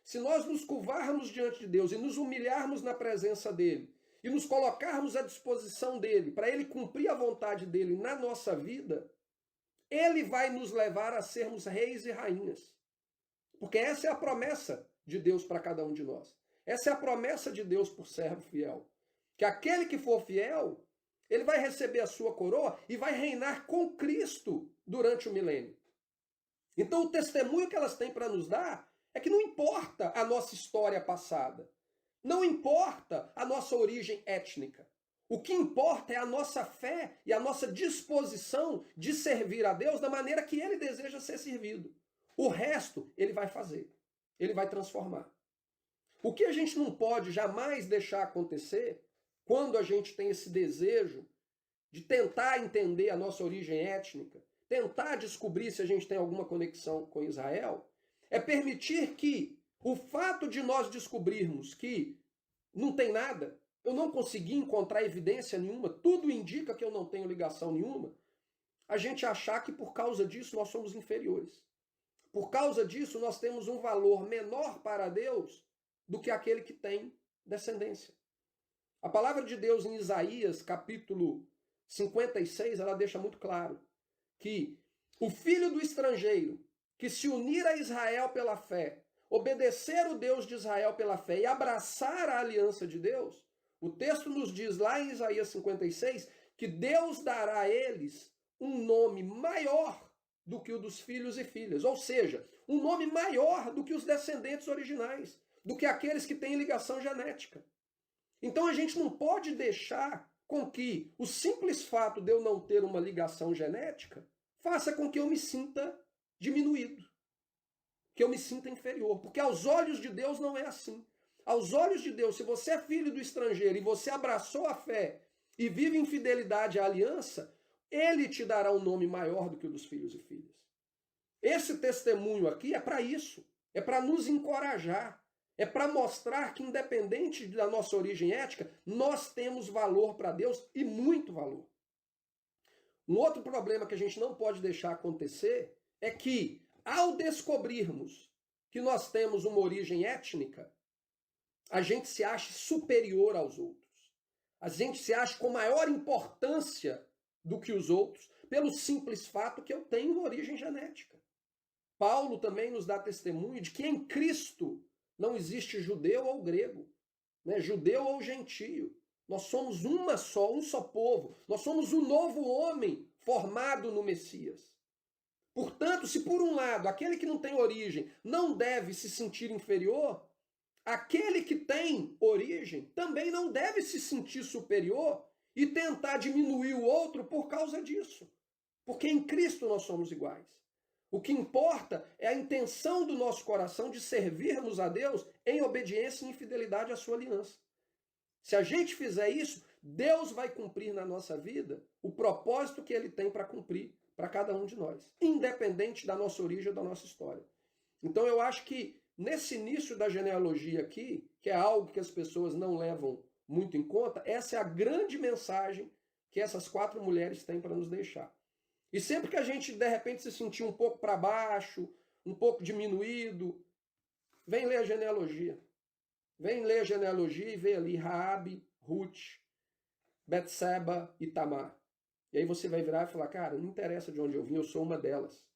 Se nós nos curvarmos diante de Deus e nos humilharmos na presença dele e nos colocarmos à disposição dele para ele cumprir a vontade dele na nossa vida, ele vai nos levar a sermos reis e rainhas. Porque essa é a promessa de Deus para cada um de nós. Essa é a promessa de Deus por servo fiel. Que aquele que for fiel, ele vai receber a sua coroa e vai reinar com Cristo durante o milênio. Então o testemunho que elas têm para nos dar é que não importa a nossa história passada. Não importa a nossa origem étnica. O que importa é a nossa fé e a nossa disposição de servir a Deus da maneira que ele deseja ser servido. O resto ele vai fazer. Ele vai transformar. O que a gente não pode jamais deixar acontecer quando a gente tem esse desejo de tentar entender a nossa origem étnica, tentar descobrir se a gente tem alguma conexão com Israel, é permitir que o fato de nós descobrirmos que não tem nada, eu não consegui encontrar evidência nenhuma, tudo indica que eu não tenho ligação nenhuma, a gente achar que por causa disso nós somos inferiores. Por causa disso nós temos um valor menor para Deus do que aquele que tem descendência. A palavra de Deus em Isaías, capítulo 56, ela deixa muito claro que o filho do estrangeiro que se unir a Israel pela fé obedecer o Deus de Israel pela fé e abraçar a aliança de Deus, o texto nos diz lá em Isaías 56 que Deus dará a eles um nome maior do que o dos filhos e filhas, ou seja, um nome maior do que os descendentes originais, do que aqueles que têm ligação genética. Então a gente não pode deixar com que o simples fato de eu não ter uma ligação genética faça com que eu me sinta diminuído, que eu me sinta inferior, porque aos olhos de Deus não é assim. Aos olhos de Deus, se você é filho do estrangeiro e você abraçou a fé e vive em fidelidade à aliança, ele te dará um nome maior do que o dos filhos e filhas. Esse testemunho aqui é para isso, é para nos encorajar, é para mostrar que, independente da nossa origem étnica, nós temos valor para Deus e muito valor. Um outro problema que a gente não pode deixar acontecer é que, ao descobrirmos que nós temos uma origem étnica, a gente se acha superior aos outros. A gente se acha com maior importância do que os outros, pelo simples fato que eu tenho uma origem genética. Paulo também nos dá testemunho de que em Cristo não existe judeu ou grego, né? Judeu ou gentio. Nós somos um só povo. Nós somos o novo homem formado no Messias. Portanto, se por um lado aquele que não tem origem não deve se sentir inferior, aquele que tem origem também não deve se sentir superior e tentar diminuir o outro por causa disso. Porque em Cristo nós somos iguais. O que importa é a intenção do nosso coração de servirmos a Deus em obediência e em fidelidade à sua aliança. Se a gente fizer isso, Deus vai cumprir na nossa vida o propósito que ele tem para cumprir para cada um de nós, independente da nossa origem ou da nossa história. Então eu acho que nesse início da genealogia aqui, que é algo que as pessoas não levam muito em conta, essa é a grande mensagem que essas 4 mulheres têm para nos deixar. E sempre que a gente, de repente, se sentir um pouco para baixo, um pouco diminuído, vem ler a genealogia. Vem ler a genealogia e vê ali Raabe, Ruth, Betseba e Tamar. E aí você vai virar e falar, cara, não interessa de onde eu vim, eu sou uma delas.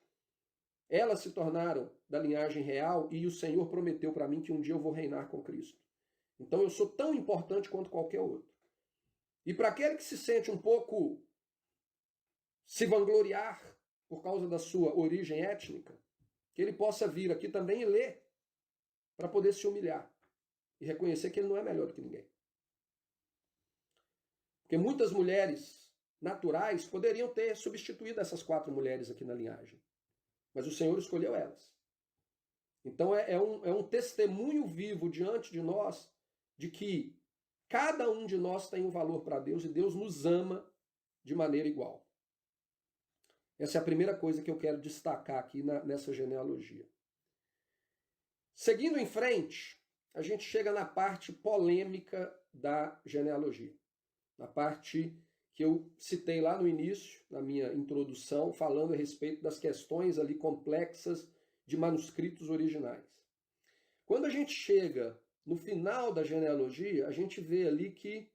Elas se tornaram da linhagem real e o Senhor prometeu para mim que um dia eu vou reinar com Cristo. Então eu sou tão importante quanto qualquer outro. E para aquele que se sente um pouco se vangloriar por causa da sua origem étnica, que ele possa vir aqui também e ler para poder se humilhar e reconhecer que ele não é melhor do que ninguém. Porque muitas mulheres naturais poderiam ter substituído essas 4 mulheres aqui na linhagem. Mas o Senhor escolheu elas. Então é um testemunho vivo diante de nós de que cada um de nós tem um valor para Deus e Deus nos ama de maneira igual. Essa é a primeira coisa que eu quero destacar aqui nessa genealogia. Seguindo em frente, a gente chega na parte polêmica da genealogia. Na parte que eu citei lá no início, na minha introdução, falando a respeito das questões ali complexas de manuscritos originais. Quando a gente chega no final da genealogia, a gente vê ali que,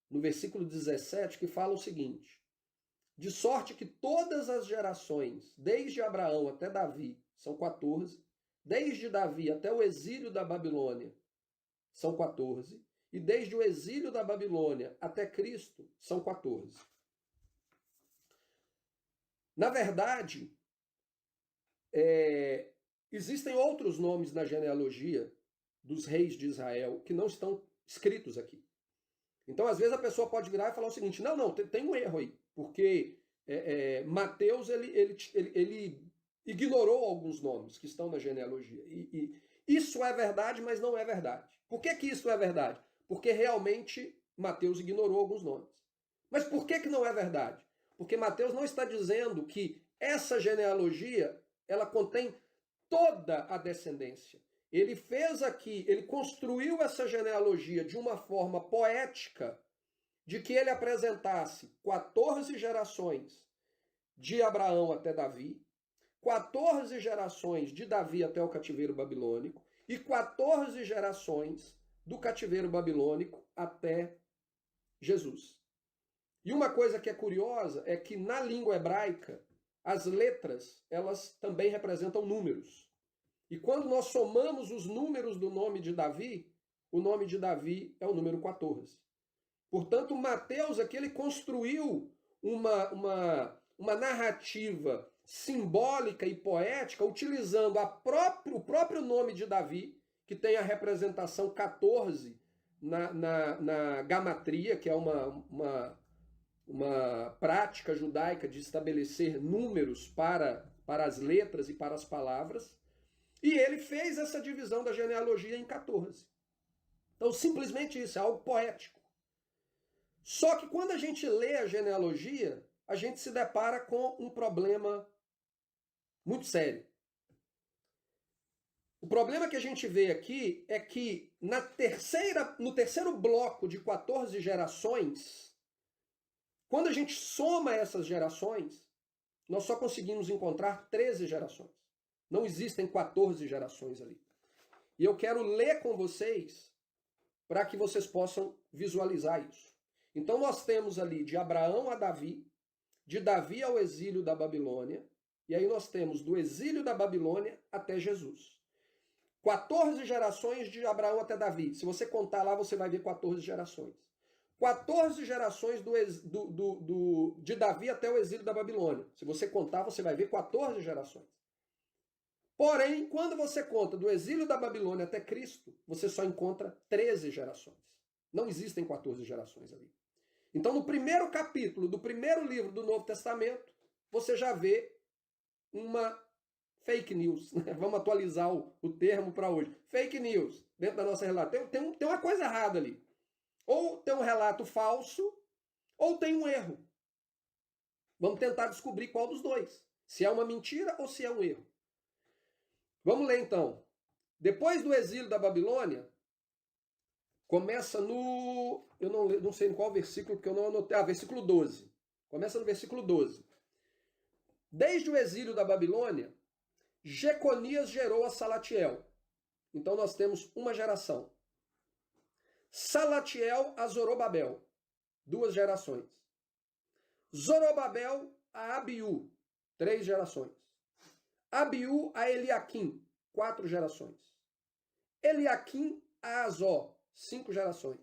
no versículo 17, que fala o seguinte: de sorte que todas as gerações, desde Abraão até Davi, são 14, desde Davi até o exílio da Babilônia, são 14, e desde o exílio da Babilônia até Cristo, são 14. Na verdade, existem outros nomes na genealogia dos reis de Israel que não estão escritos aqui. Então, às vezes, a pessoa pode virar e falar o seguinte: não, tem um erro aí, porque Mateus ele ignorou alguns nomes que estão na genealogia. E isso é verdade, mas não é verdade. Por que isso é verdade? Porque realmente Mateus ignorou alguns nomes. Mas por que não é verdade? Porque Mateus não está dizendo que essa genealogia ela contém toda a descendência. Ele fez aqui, ele construiu essa genealogia de uma forma poética, de que ele apresentasse 14 gerações de Abraão até Davi, 14 gerações de Davi até o cativeiro babilônico e 14 gerações do cativeiro babilônico até Jesus. E uma coisa que é curiosa é que na língua hebraica as letras elas também representam números. E quando nós somamos os números do nome de Davi, o nome de Davi é o número 14. Portanto, Mateus aqui ele construiu uma narrativa simbólica e poética utilizando o próprio nome de Davi, que tem a representação 14 na gamatria, que é uma prática judaica de estabelecer números para as letras e para as palavras. E ele fez essa divisão da genealogia em 14. Então, simplesmente isso, é algo poético. Só que quando a gente lê a genealogia, a gente se depara com um problema muito sério. O problema que a gente vê aqui é que no terceiro bloco de 14 gerações, quando a gente soma essas gerações, nós só conseguimos encontrar 13 gerações. Não existem 14 gerações ali. E eu quero ler com vocês para que vocês possam visualizar isso. Então nós temos ali de Abraão a Davi, de Davi ao exílio da Babilônia, e aí nós temos do exílio da Babilônia até Jesus. 14 gerações de Abraão até Davi. Se você contar lá, você vai ver 14 gerações. 14 gerações de Davi até o exílio da Babilônia. Se você contar, você vai ver 14 gerações. Porém, quando você conta do exílio da Babilônia até Cristo, você só encontra 13 gerações. Não existem 14 gerações ali. Então, no primeiro capítulo do primeiro livro do Novo Testamento, você já vê uma fake news. Né? Vamos atualizar o termo para hoje. Fake news, dentro da nossa relato. Tem uma coisa errada ali. Ou tem um relato falso, ou tem um erro. Vamos tentar descobrir qual dos dois. Se é uma mentira ou se é um erro. Vamos ler então. Depois do exílio da Babilônia, começa no... Eu não sei em qual versículo, porque eu não anotei. Versículo 12. Começa no versículo 12. Desde o exílio da Babilônia, Jeconias gerou a Salatiel. Então nós temos uma geração. Salatiel a Zorobabel. 2 gerações. Zorobabel a Abiú. 3 gerações. Abiú a Eliaquim. 4 gerações. Eliaquim a Azó. 5 gerações.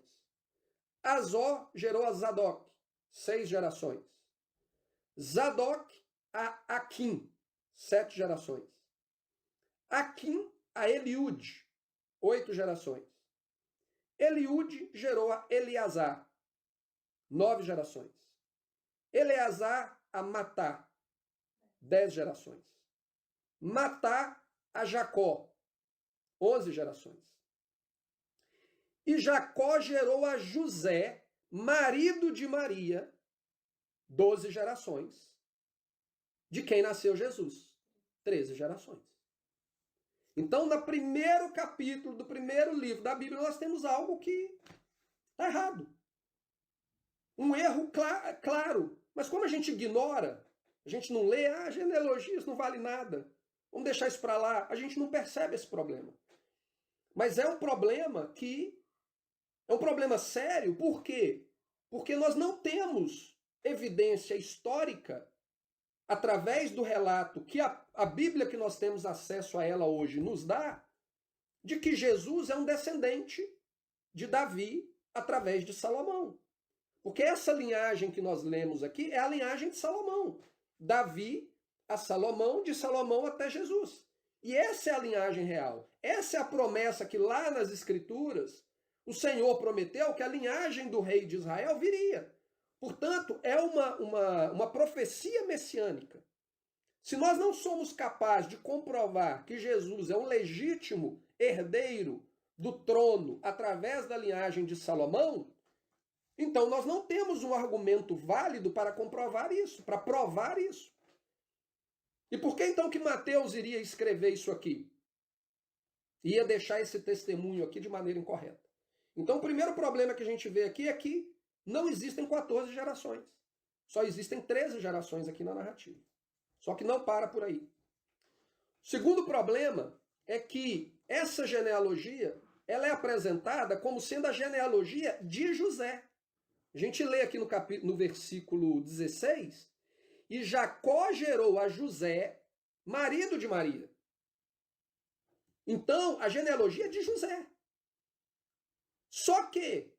Azó gerou a Zadok. 6 gerações. Zadok a Aquim. 7 gerações. Aquim a Eliúde. 8 gerações. Eliúde gerou a Eleazar. 9 gerações. Eleazar a Matá. 10 gerações. Matá a Jacó. 11 gerações. E Jacó gerou a José, marido de Maria, 12 gerações, de quem nasceu Jesus, 13 gerações. Então, no primeiro capítulo do primeiro livro da Bíblia, nós temos algo que está errado. Um erro claro. Mas como a gente ignora, a gente não lê, genealogia, isso não vale nada. Vamos deixar isso para lá. A gente não percebe esse problema. Mas é um problema é um problema sério. Por quê? Porque nós não temos evidência histórica através do relato que a Bíblia que nós temos acesso a ela hoje nos dá, de que Jesus é um descendente de Davi através de Salomão. Porque essa linhagem que nós lemos aqui é a linhagem de Salomão. Davi a Salomão, de Salomão até Jesus. E essa é a linhagem real. Essa é a promessa que lá nas Escrituras o Senhor prometeu, que a linhagem do rei de Israel viria. Portanto, é uma profecia messiânica. Se nós não somos capazes de comprovar que Jesus é um legítimo herdeiro do trono através da linhagem de Salomão, então nós não temos um argumento válido para comprovar isso, para provar isso. E por que então que Mateus iria escrever isso aqui? Ia deixar esse testemunho aqui de maneira incorreta. Então o primeiro problema que a gente vê aqui é que não existem 14 gerações. Só existem 13 gerações aqui na narrativa. Só que não para por aí. O segundo problema é que essa genealogia ela é apresentada como sendo a genealogia de José. A gente lê aqui no versículo 16, e Jacó gerou a José, marido de Maria. Então, a genealogia é de José. Só que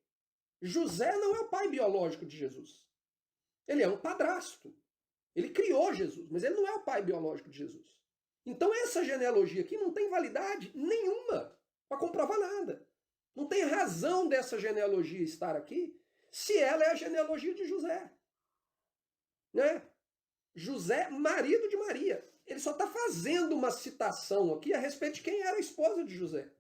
José não é o pai biológico de Jesus. Ele é um padrasto. Ele criou Jesus, mas ele não é o pai biológico de Jesus. Então essa genealogia aqui não tem validade nenhuma para comprovar nada. Não tem razão dessa genealogia estar aqui se ela é a genealogia de José. Né? José, marido de Maria. Ele só está fazendo uma citação aqui a respeito de quem era a esposa de José.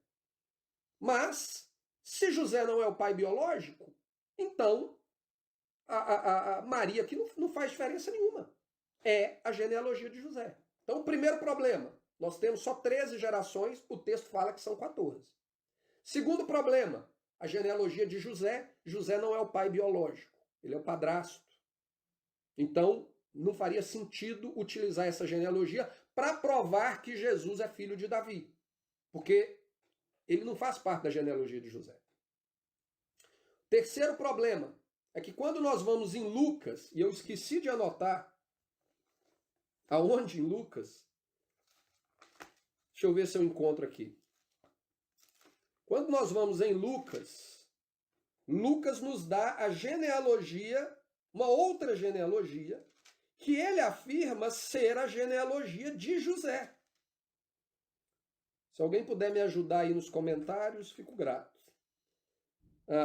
Mas, se José não é o pai biológico, então a Maria aqui não faz diferença nenhuma. É a genealogia de José. Então, o primeiro problema, nós temos só 13 gerações, o texto fala que são 14. Segundo problema, a genealogia de José, José não é o pai biológico, ele é o padrasto. Então, não faria sentido utilizar essa genealogia para provar que Jesus é filho de Davi, porque ele não faz parte da genealogia de José. Terceiro problema é que quando nós vamos em Lucas, e eu esqueci de anotar aonde em Lucas, deixa eu ver se eu encontro aqui. Quando nós vamos em Lucas, Lucas nos dá a genealogia, uma outra genealogia, que ele afirma ser a genealogia de José. Se alguém puder me ajudar aí nos comentários, fico grato.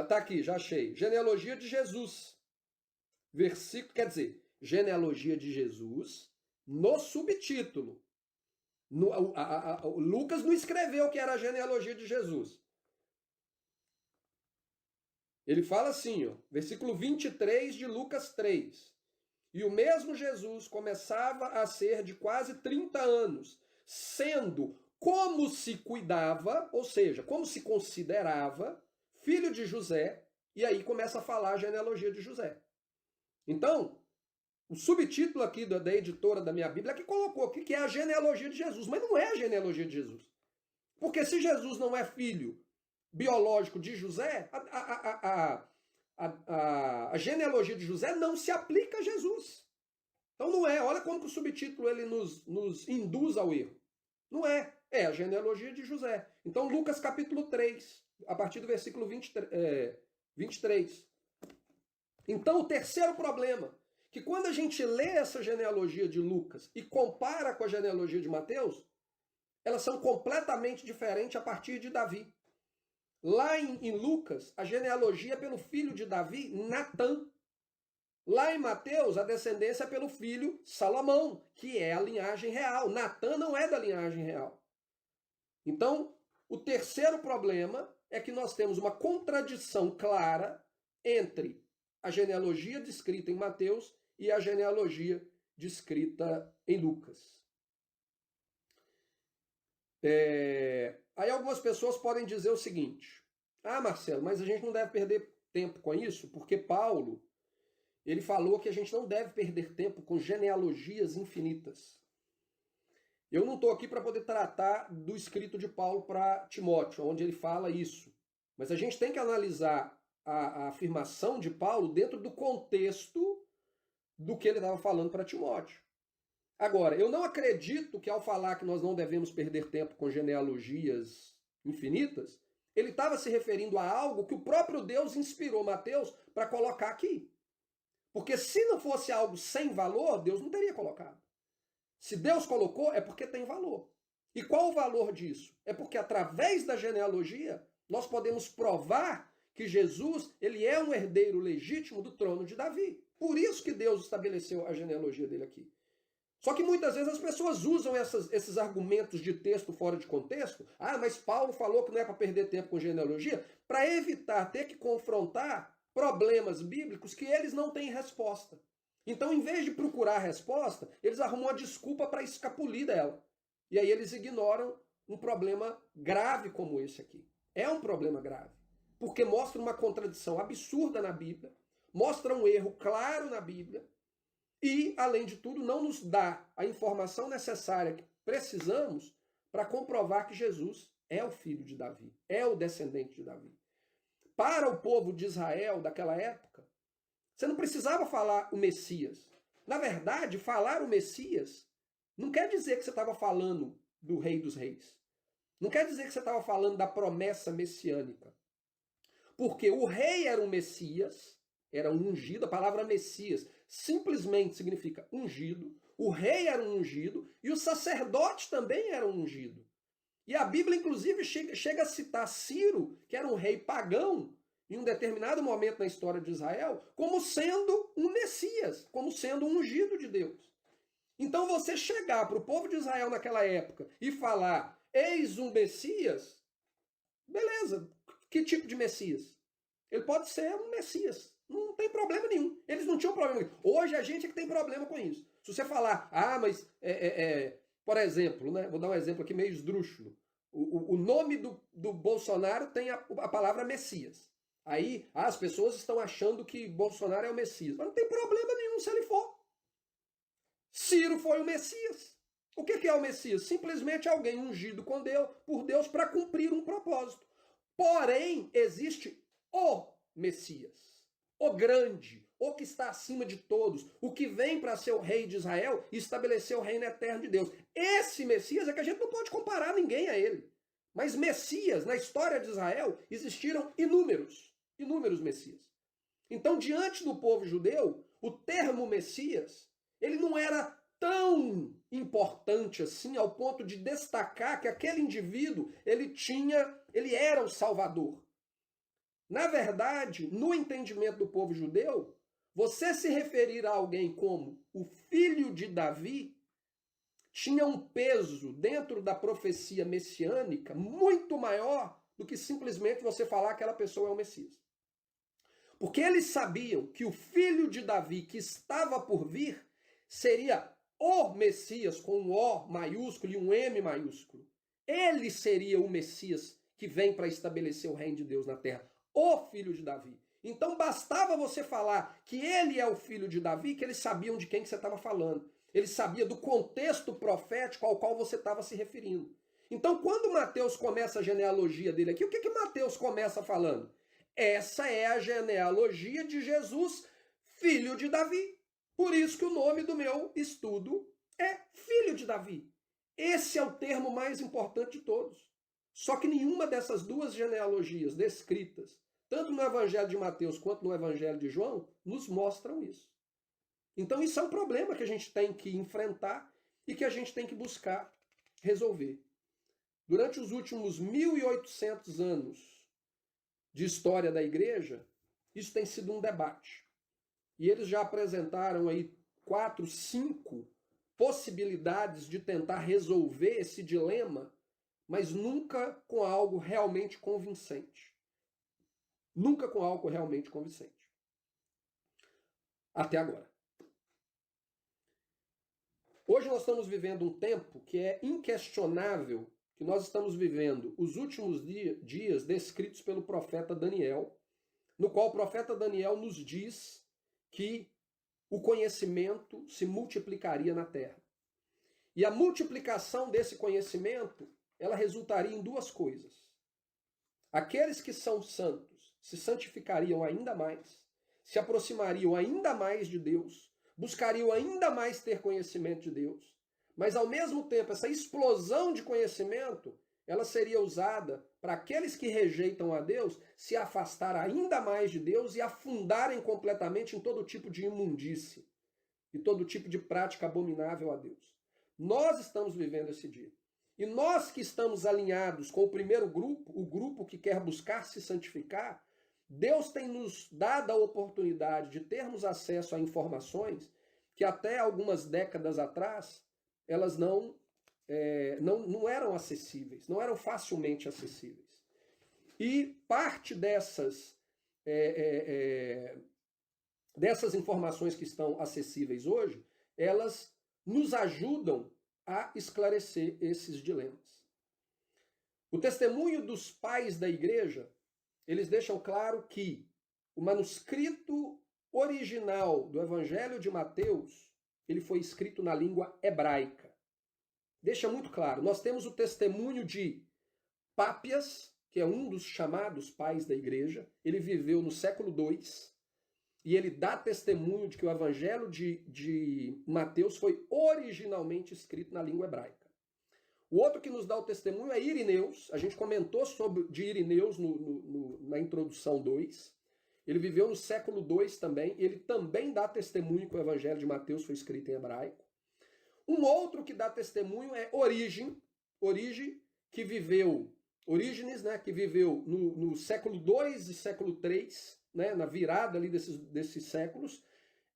Tá aqui, já achei. Genealogia de Jesus. Versículo, quer dizer, genealogia de Jesus no subtítulo. Lucas não escreveu que era a genealogia de Jesus. Ele fala assim, ó, versículo 23 de Lucas 3. E o mesmo Jesus começava a ser de quase 30 anos, sendo como se cuidava, ou seja, como se considerava, filho de José, e aí começa a falar a genealogia de José. Então, o subtítulo aqui da editora da minha Bíblia é que colocou aqui que é a genealogia de Jesus, mas não é a genealogia de Jesus. Porque se Jesus não é filho biológico de José, a genealogia de José não se aplica a Jesus. Então não é. Olha como que o subtítulo ele nos induz ao erro. Não é. É a genealogia de José. Então Lucas capítulo 3, a partir do versículo 23. Então o terceiro problema, que quando a gente lê essa genealogia de Lucas e compara com a genealogia de Mateus, elas são completamente diferentes a partir de Davi. Lá em Lucas, a genealogia é pelo filho de Davi, Natã. Lá em Mateus, a descendência é pelo filho Salomão, que é a linhagem real. Natã não é da linhagem real. Então, o terceiro problema é que nós temos uma contradição clara entre a genealogia descrita em Mateus e a genealogia descrita em Lucas. Aí algumas pessoas podem dizer o seguinte: ah, Marcelo, mas a gente não deve perder tempo com isso, porque Paulo, ele falou que a gente não deve perder tempo com genealogias infinitas. Eu não estou aqui para poder tratar do escrito de Paulo para Timóteo, onde ele fala isso. Mas a gente tem que analisar a afirmação de Paulo dentro do contexto do que ele estava falando para Timóteo. Agora, eu não acredito que ao falar que nós não devemos perder tempo com genealogias infinitas, ele estava se referindo a algo que o próprio Deus inspirou Mateus para colocar aqui. Porque se não fosse algo sem valor, Deus não teria colocado. Se Deus colocou, é porque tem valor. E qual o valor disso? É porque através da genealogia, nós podemos provar que Jesus ele é um herdeiro legítimo do trono de Davi. Por isso que Deus estabeleceu a genealogia dele aqui. Só que muitas vezes as pessoas usam esses argumentos de texto fora de contexto. Ah, mas Paulo falou que não é para perder tempo com genealogia, para evitar ter que confrontar problemas bíblicos que eles não têm resposta. Então, em vez de procurar a resposta, eles arrumam uma desculpa para escapulir dela. E aí eles ignoram um problema grave como esse aqui. É um problema grave, porque mostra uma contradição absurda na Bíblia, mostra um erro claro na Bíblia, e, além de tudo, não nos dá a informação necessária que precisamos para comprovar que Jesus é o filho de Davi, é o descendente de Davi. Para o povo de Israel daquela época, você não precisava falar o Messias. Na verdade, falar o Messias não quer dizer que você estava falando do Rei dos Reis. Não quer dizer que você estava falando da promessa messiânica. Porque o rei era um Messias, era um ungido, a palavra Messias simplesmente significa ungido, o rei era um ungido e o sacerdote também era um ungido. E a Bíblia, inclusive, chega a citar Ciro, que era um rei pagão, em um determinado momento na história de Israel, como sendo um Messias, como sendo um ungido de Deus. Então você chegar para o povo de Israel naquela época e falar, eis um Messias, beleza, que tipo de Messias? Ele pode ser um Messias, não tem problema nenhum. Eles não tinham problema com isso. Hoje a gente é que tem problema com isso. Se você falar, mas, por exemplo, né, vou dar um exemplo aqui meio esdrúxulo, o nome do Bolsonaro tem a palavra Messias. Aí as pessoas estão achando que Bolsonaro é o Messias, mas não tem problema nenhum se ele for. Ciro foi o Messias. O que é o Messias? Simplesmente alguém ungido por Deus para cumprir um propósito. Porém, existe o Messias, o grande, o que está acima de todos, o que vem para ser o rei de Israel e estabelecer o reino eterno de Deus. Esse Messias é que a gente não pode comparar ninguém a ele. Mas Messias, na história de Israel, existiram inúmeros Messias. Então, diante do povo judeu, o termo Messias, ele não era tão importante assim ao ponto de destacar que aquele indivíduo, ele era o Salvador. Na verdade, no entendimento do povo judeu, você se referir a alguém como o filho de Davi tinha um peso dentro da profecia messiânica muito maior do que simplesmente você falar que aquela pessoa é o Messias. Porque eles sabiam que o filho de Davi que estava por vir seria o Messias, com um O maiúsculo e um M maiúsculo. Ele seria o Messias que vem para estabelecer o reino de Deus na terra. O filho de Davi. Então bastava você falar que ele é o filho de Davi, que eles sabiam de quem que você estava falando. Eles sabiam do contexto profético ao qual você estava se referindo. Então quando Mateus começa a genealogia dele aqui, o que Mateus começa falando? Essa é a genealogia de Jesus, filho de Davi. Por isso que o nome do meu estudo é Filho de Davi. Esse é o termo mais importante de todos. Só que nenhuma dessas duas genealogias descritas, tanto no Evangelho de Mateus quanto no Evangelho de João, nos mostram isso. Então isso é um problema que a gente tem que enfrentar e que a gente tem que buscar resolver. Durante os últimos 1.800 anos de história da igreja, isso tem sido um debate. E eles já apresentaram aí 4, 5 possibilidades de tentar resolver esse dilema, mas nunca com algo realmente convincente. Nunca com algo realmente convincente. Até agora. Hoje nós estamos vivendo um tempo que é inquestionável, que nós estamos vivendo os últimos dias descritos pelo profeta Daniel, no qual o profeta Daniel nos diz que o conhecimento se multiplicaria na terra. E a multiplicação desse conhecimento, ela resultaria em duas coisas. Aqueles que são santos se santificariam ainda mais, se aproximariam ainda mais de Deus, buscariam ainda mais ter conhecimento de Deus. Mas, ao mesmo tempo, essa explosão de conhecimento, ela seria usada para aqueles que rejeitam a Deus se afastar ainda mais de Deus e afundarem completamente em todo tipo de imundície e todo tipo de prática abominável a Deus. Nós estamos vivendo esse dia. E nós que estamos alinhados com o primeiro grupo, o grupo que quer buscar se santificar, Deus tem nos dado a oportunidade de termos acesso a informações que até algumas décadas atrás elas não eram acessíveis, não eram facilmente acessíveis. E parte dessas informações que estão acessíveis hoje, elas nos ajudam a esclarecer esses dilemas. O testemunho dos pais da igreja, eles deixam claro que o manuscrito original do Evangelho de Mateus, ele foi escrito na língua hebraica. Deixa muito claro, nós temos o testemunho de Pápias, que é um dos chamados pais da igreja, ele viveu no século II, e ele dá testemunho de que o Evangelho de Mateus foi originalmente escrito na língua hebraica. O outro que nos dá o testemunho é Ireneus. A gente comentou de Ireneus na introdução 2. Ele viveu no século 2 também. Ele também dá testemunho que o Evangelho de Mateus foi escrito em hebraico. Um outro que dá testemunho é Orígenes, né, que viveu no século 2 e século 3, né, na virada ali desses séculos.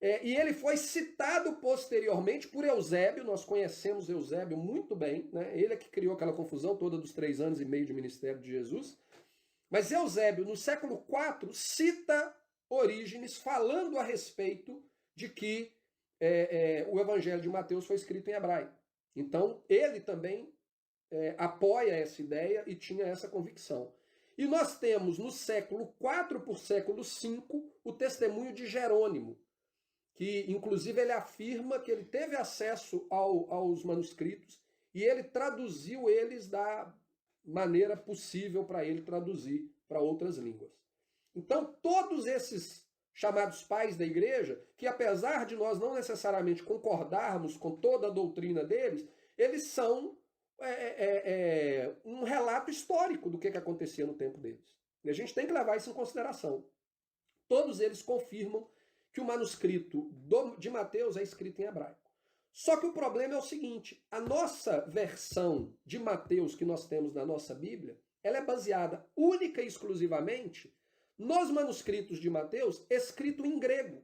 E ele foi citado posteriormente por Eusébio. Nós conhecemos Eusébio muito bem, né? Ele é que criou aquela confusão toda dos 3 anos e meio de ministério de Jesus. Mas Eusébio, no século 4, cita Orígenes falando a respeito de que o Evangelho de Mateus foi escrito em hebraico. Então, ele também apoia essa ideia e tinha essa convicção. E nós temos no século 4 por século 5 o testemunho de Jerônimo, que inclusive ele afirma que ele teve acesso aos manuscritos e ele traduziu eles da maneira possível para ele traduzir para outras línguas. Então, todos esses chamados pais da igreja, que apesar de nós não necessariamente concordarmos com toda a doutrina deles, eles são um relato histórico do que acontecia no tempo deles. E a gente tem que levar isso em consideração. Todos eles confirmam que o manuscrito de Mateus é escrito em hebraico. Só que o problema é o seguinte, a nossa versão de Mateus que nós temos na nossa Bíblia, ela é baseada única e exclusivamente nos manuscritos de Mateus escrito em grego,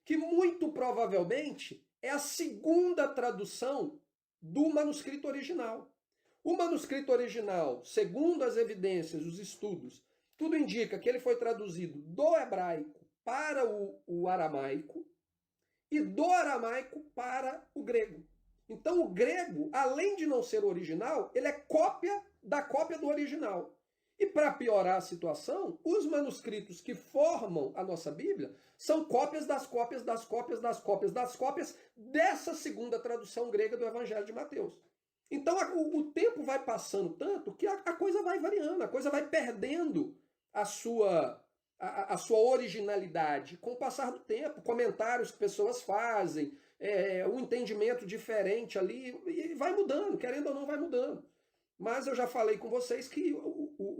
que muito provavelmente é a segunda tradução do manuscrito original. O manuscrito original, segundo as evidências, os estudos, tudo indica que ele foi traduzido do hebraico para o aramaico e do aramaico para o grego. Então o grego, além de não ser o original, ele é cópia da cópia do original. E para piorar a situação, os manuscritos que formam a nossa Bíblia são cópias das cópias das cópias das cópias das cópias dessa segunda tradução grega do Evangelho de Mateus. Então o tempo vai passando tanto que a coisa vai variando, a coisa vai perdendo a sua originalidade com o passar do tempo, comentários que pessoas fazem, um entendimento diferente ali, e vai mudando, querendo ou não vai mudando. Mas eu já falei com vocês que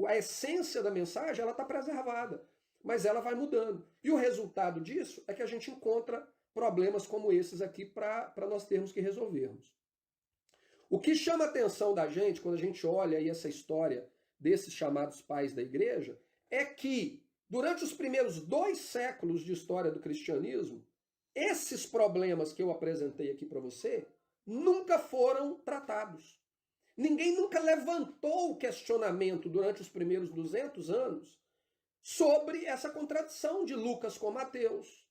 a essência da mensagem ela está preservada, mas ela vai mudando. E o resultado disso é que a gente encontra problemas como esses aqui para nós termos que resolvermos. O que chama a atenção da gente quando a gente olha aí essa história desses chamados pais da igreja é que durante os primeiros 2 séculos de história do cristianismo, esses problemas que eu apresentei aqui para você nunca foram tratados. Ninguém nunca levantou o questionamento durante os primeiros 200 anos sobre essa contradição de Lucas com Mateus,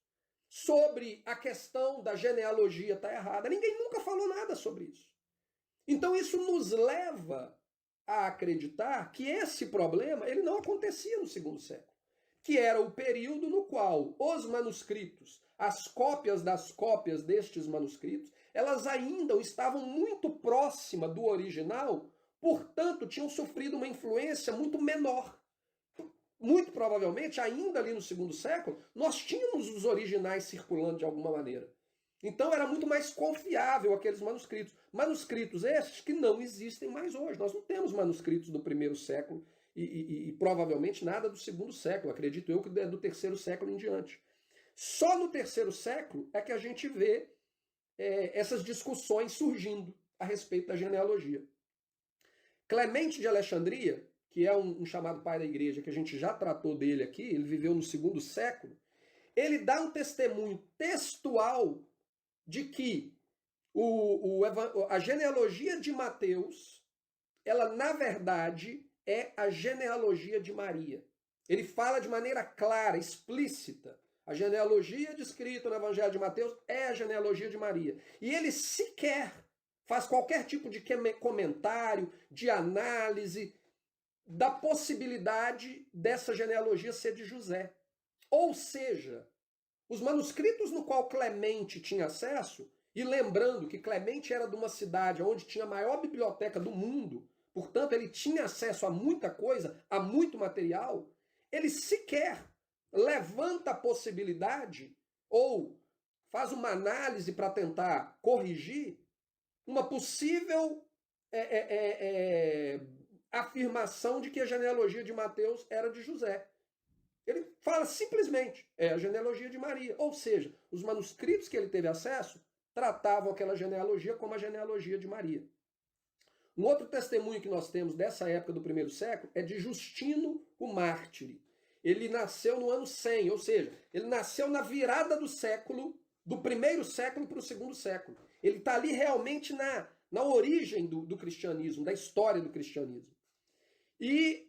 sobre a questão da genealogia estar errada. Ninguém nunca falou nada sobre isso. Então isso nos leva a acreditar que esse problema ele não acontecia no 2º século, que era o período no qual os manuscritos, as cópias das cópias destes manuscritos, elas ainda estavam muito próximas do original, portanto, tinham sofrido uma influência muito menor. Muito provavelmente, ainda ali no 2º século, nós tínhamos os originais circulando de alguma maneira. Então era muito mais confiável aqueles manuscritos. Manuscritos esses que não existem mais hoje. Nós não temos manuscritos do 1º século e provavelmente nada do 2º século. Acredito eu que é do 3º século em diante. Só no 3º século é que a gente vê essas discussões surgindo a respeito da genealogia. Clemente de Alexandria, que é um chamado pai da igreja, que a gente já tratou dele aqui, ele viveu no 2º século, ele dá um testemunho textual de que a genealogia de Mateus, ela na verdade é a genealogia de Maria. Ele fala de maneira clara, explícita. A genealogia descrita no Evangelho de Mateus é a genealogia de Maria. E ele sequer faz qualquer tipo de comentário, de análise da possibilidade dessa genealogia ser de José. Ou seja, os manuscritos no qual Clemente tinha acesso, e lembrando que Clemente era de uma cidade onde tinha a maior biblioteca do mundo, portanto ele tinha acesso a muita coisa, a muito material, ele sequer levanta a possibilidade ou faz uma análise para tentar corrigir uma possível afirmação de que a genealogia de Mateus era de José. Ele fala simplesmente, é a genealogia de Maria. Ou seja, os manuscritos que ele teve acesso tratavam aquela genealogia como a genealogia de Maria. Um outro testemunho que nós temos dessa época do primeiro século é de Justino o Mártire. Ele nasceu no ano 100, ou seja, ele nasceu na virada do século, do primeiro século para o segundo século. Ele está ali realmente na origem do cristianismo, da história do cristianismo. E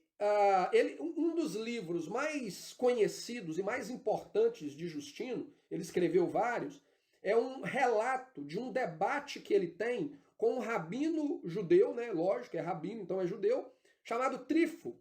um dos livros mais conhecidos e mais importantes de Justino, ele escreveu vários, é um relato de um debate que ele tem com um rabino judeu, né? Lógico, é rabino, então é judeu, chamado Trifo.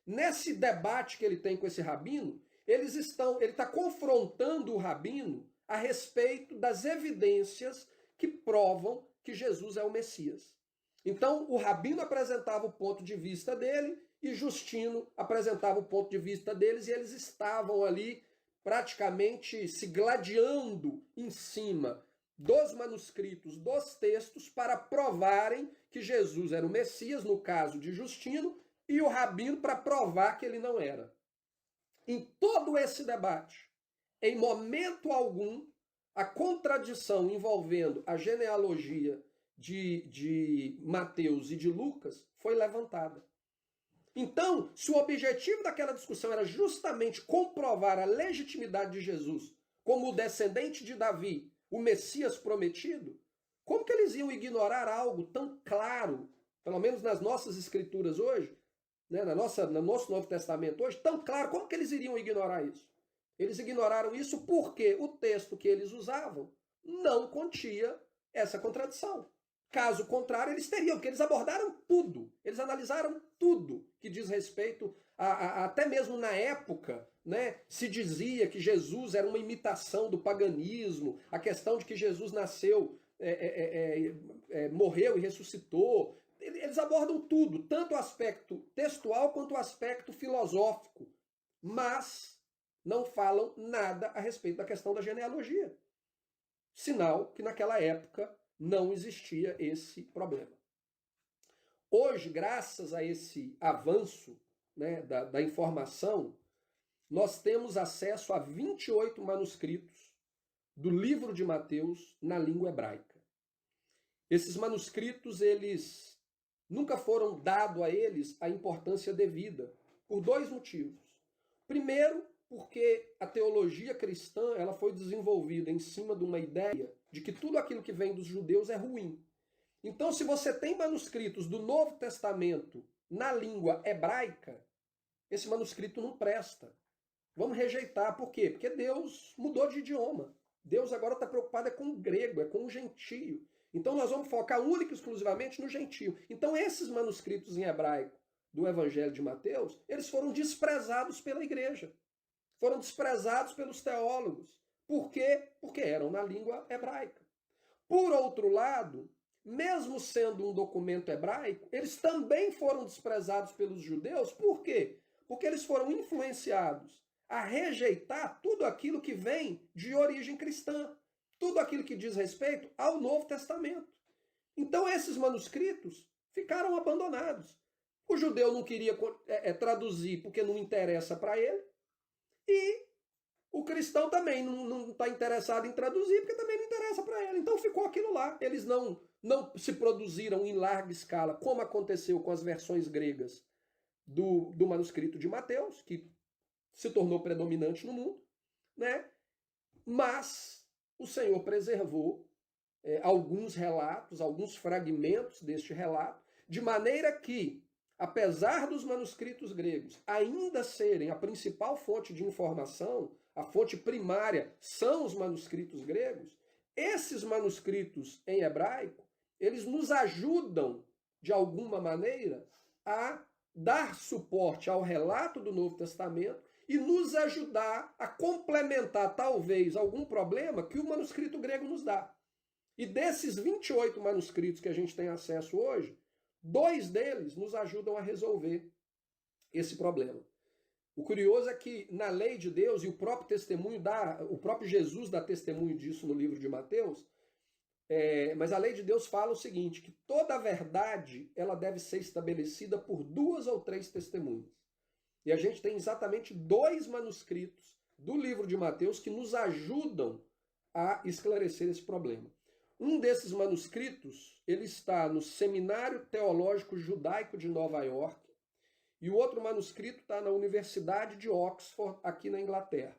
Nesse debate que ele tem com esse rabino, ele está confrontando o rabino a respeito das evidências que provam que Jesus é o Messias. Então, o rabino apresentava o ponto de vista dele e Justino apresentava o ponto de vista deles, e eles estavam ali praticamente se gladiando em cima dos manuscritos, dos textos, para provarem que Jesus era o Messias, no caso de Justino, e o rabino para provar que ele não era. Em todo esse debate, em momento algum, a contradição envolvendo a genealogia de Mateus e de Lucas foi levantada. Então, se o objetivo daquela discussão era justamente comprovar a legitimidade de Jesus como o descendente de Davi, o Messias prometido, como que eles iam ignorar algo tão claro, pelo menos nas nossas escrituras hoje, né, no nosso Novo Testamento hoje, tão claro, como que eles iriam ignorar isso? Eles ignoraram isso porque o texto que eles usavam não continha essa contradição. Caso contrário, eles teriam, porque eles abordaram tudo, eles analisaram tudo que diz respeito até mesmo na época, né, se dizia que Jesus era uma imitação do paganismo, a questão de que Jesus nasceu, morreu e ressuscitou. Eles abordam tudo, tanto o aspecto textual quanto o aspecto filosófico, mas não falam nada a respeito da questão da genealogia. Sinal que naquela época não existia esse problema. Hoje, graças a esse avanço, né, da informação, nós temos acesso a 28 manuscritos do livro de Mateus na língua hebraica. Esses manuscritos, eles nunca foram dados a eles a importância devida, por dois motivos. Primeiro, porque a teologia cristã ela foi desenvolvida em cima de uma ideia de que tudo aquilo que vem dos judeus é ruim. Então, se você tem manuscritos do Novo Testamento na língua hebraica, esse manuscrito não presta. Vamos rejeitar. Por quê? Porque Deus mudou de idioma. Deus agora está preocupado com o grego, é com o gentio. Então, nós vamos focar única e exclusivamente no gentio. Então, esses manuscritos em hebraico do Evangelho de Mateus, eles foram desprezados pela igreja. Foram desprezados pelos teólogos. Por quê? Porque eram na língua hebraica. Por outro lado, mesmo sendo um documento hebraico, eles também foram desprezados pelos judeus. Por quê? Porque eles foram influenciados a rejeitar tudo aquilo que vem de origem cristã. Tudo aquilo que diz respeito ao Novo Testamento. Então esses manuscritos ficaram abandonados. O judeu não queria traduzir porque não interessa para ele. E o cristão também não está interessado em traduzir, porque também não interessa para ele. Então ficou aquilo lá. Eles não se produziram em larga escala, como aconteceu com as versões gregas do manuscrito de Mateus, que se tornou predominante no mundo, né? Mas o Senhor preservou alguns relatos, alguns fragmentos deste relato, de maneira que, apesar dos manuscritos gregos ainda serem a principal fonte de informação, a fonte primária são os manuscritos gregos, esses manuscritos em hebraico, eles nos ajudam, de alguma maneira, a dar suporte ao relato do Novo Testamento e nos ajudar a complementar, talvez, algum problema que o manuscrito grego nos dá. E desses 28 manuscritos que a gente tem acesso hoje, 2 deles nos ajudam a resolver esse problema. O curioso é que na lei de Deus, e o próprio Jesus dá testemunho disso no livro de Mateus, Mas a lei de Deus fala o seguinte, que toda a verdade ela deve ser estabelecida por 2 ou 3 testemunhas. E a gente tem exatamente 2 manuscritos do livro de Mateus que nos ajudam a esclarecer esse problema. Um desses manuscritos, ele está no Seminário Teológico Judaico de Nova York, e o outro manuscrito está na Universidade de Oxford, aqui na Inglaterra.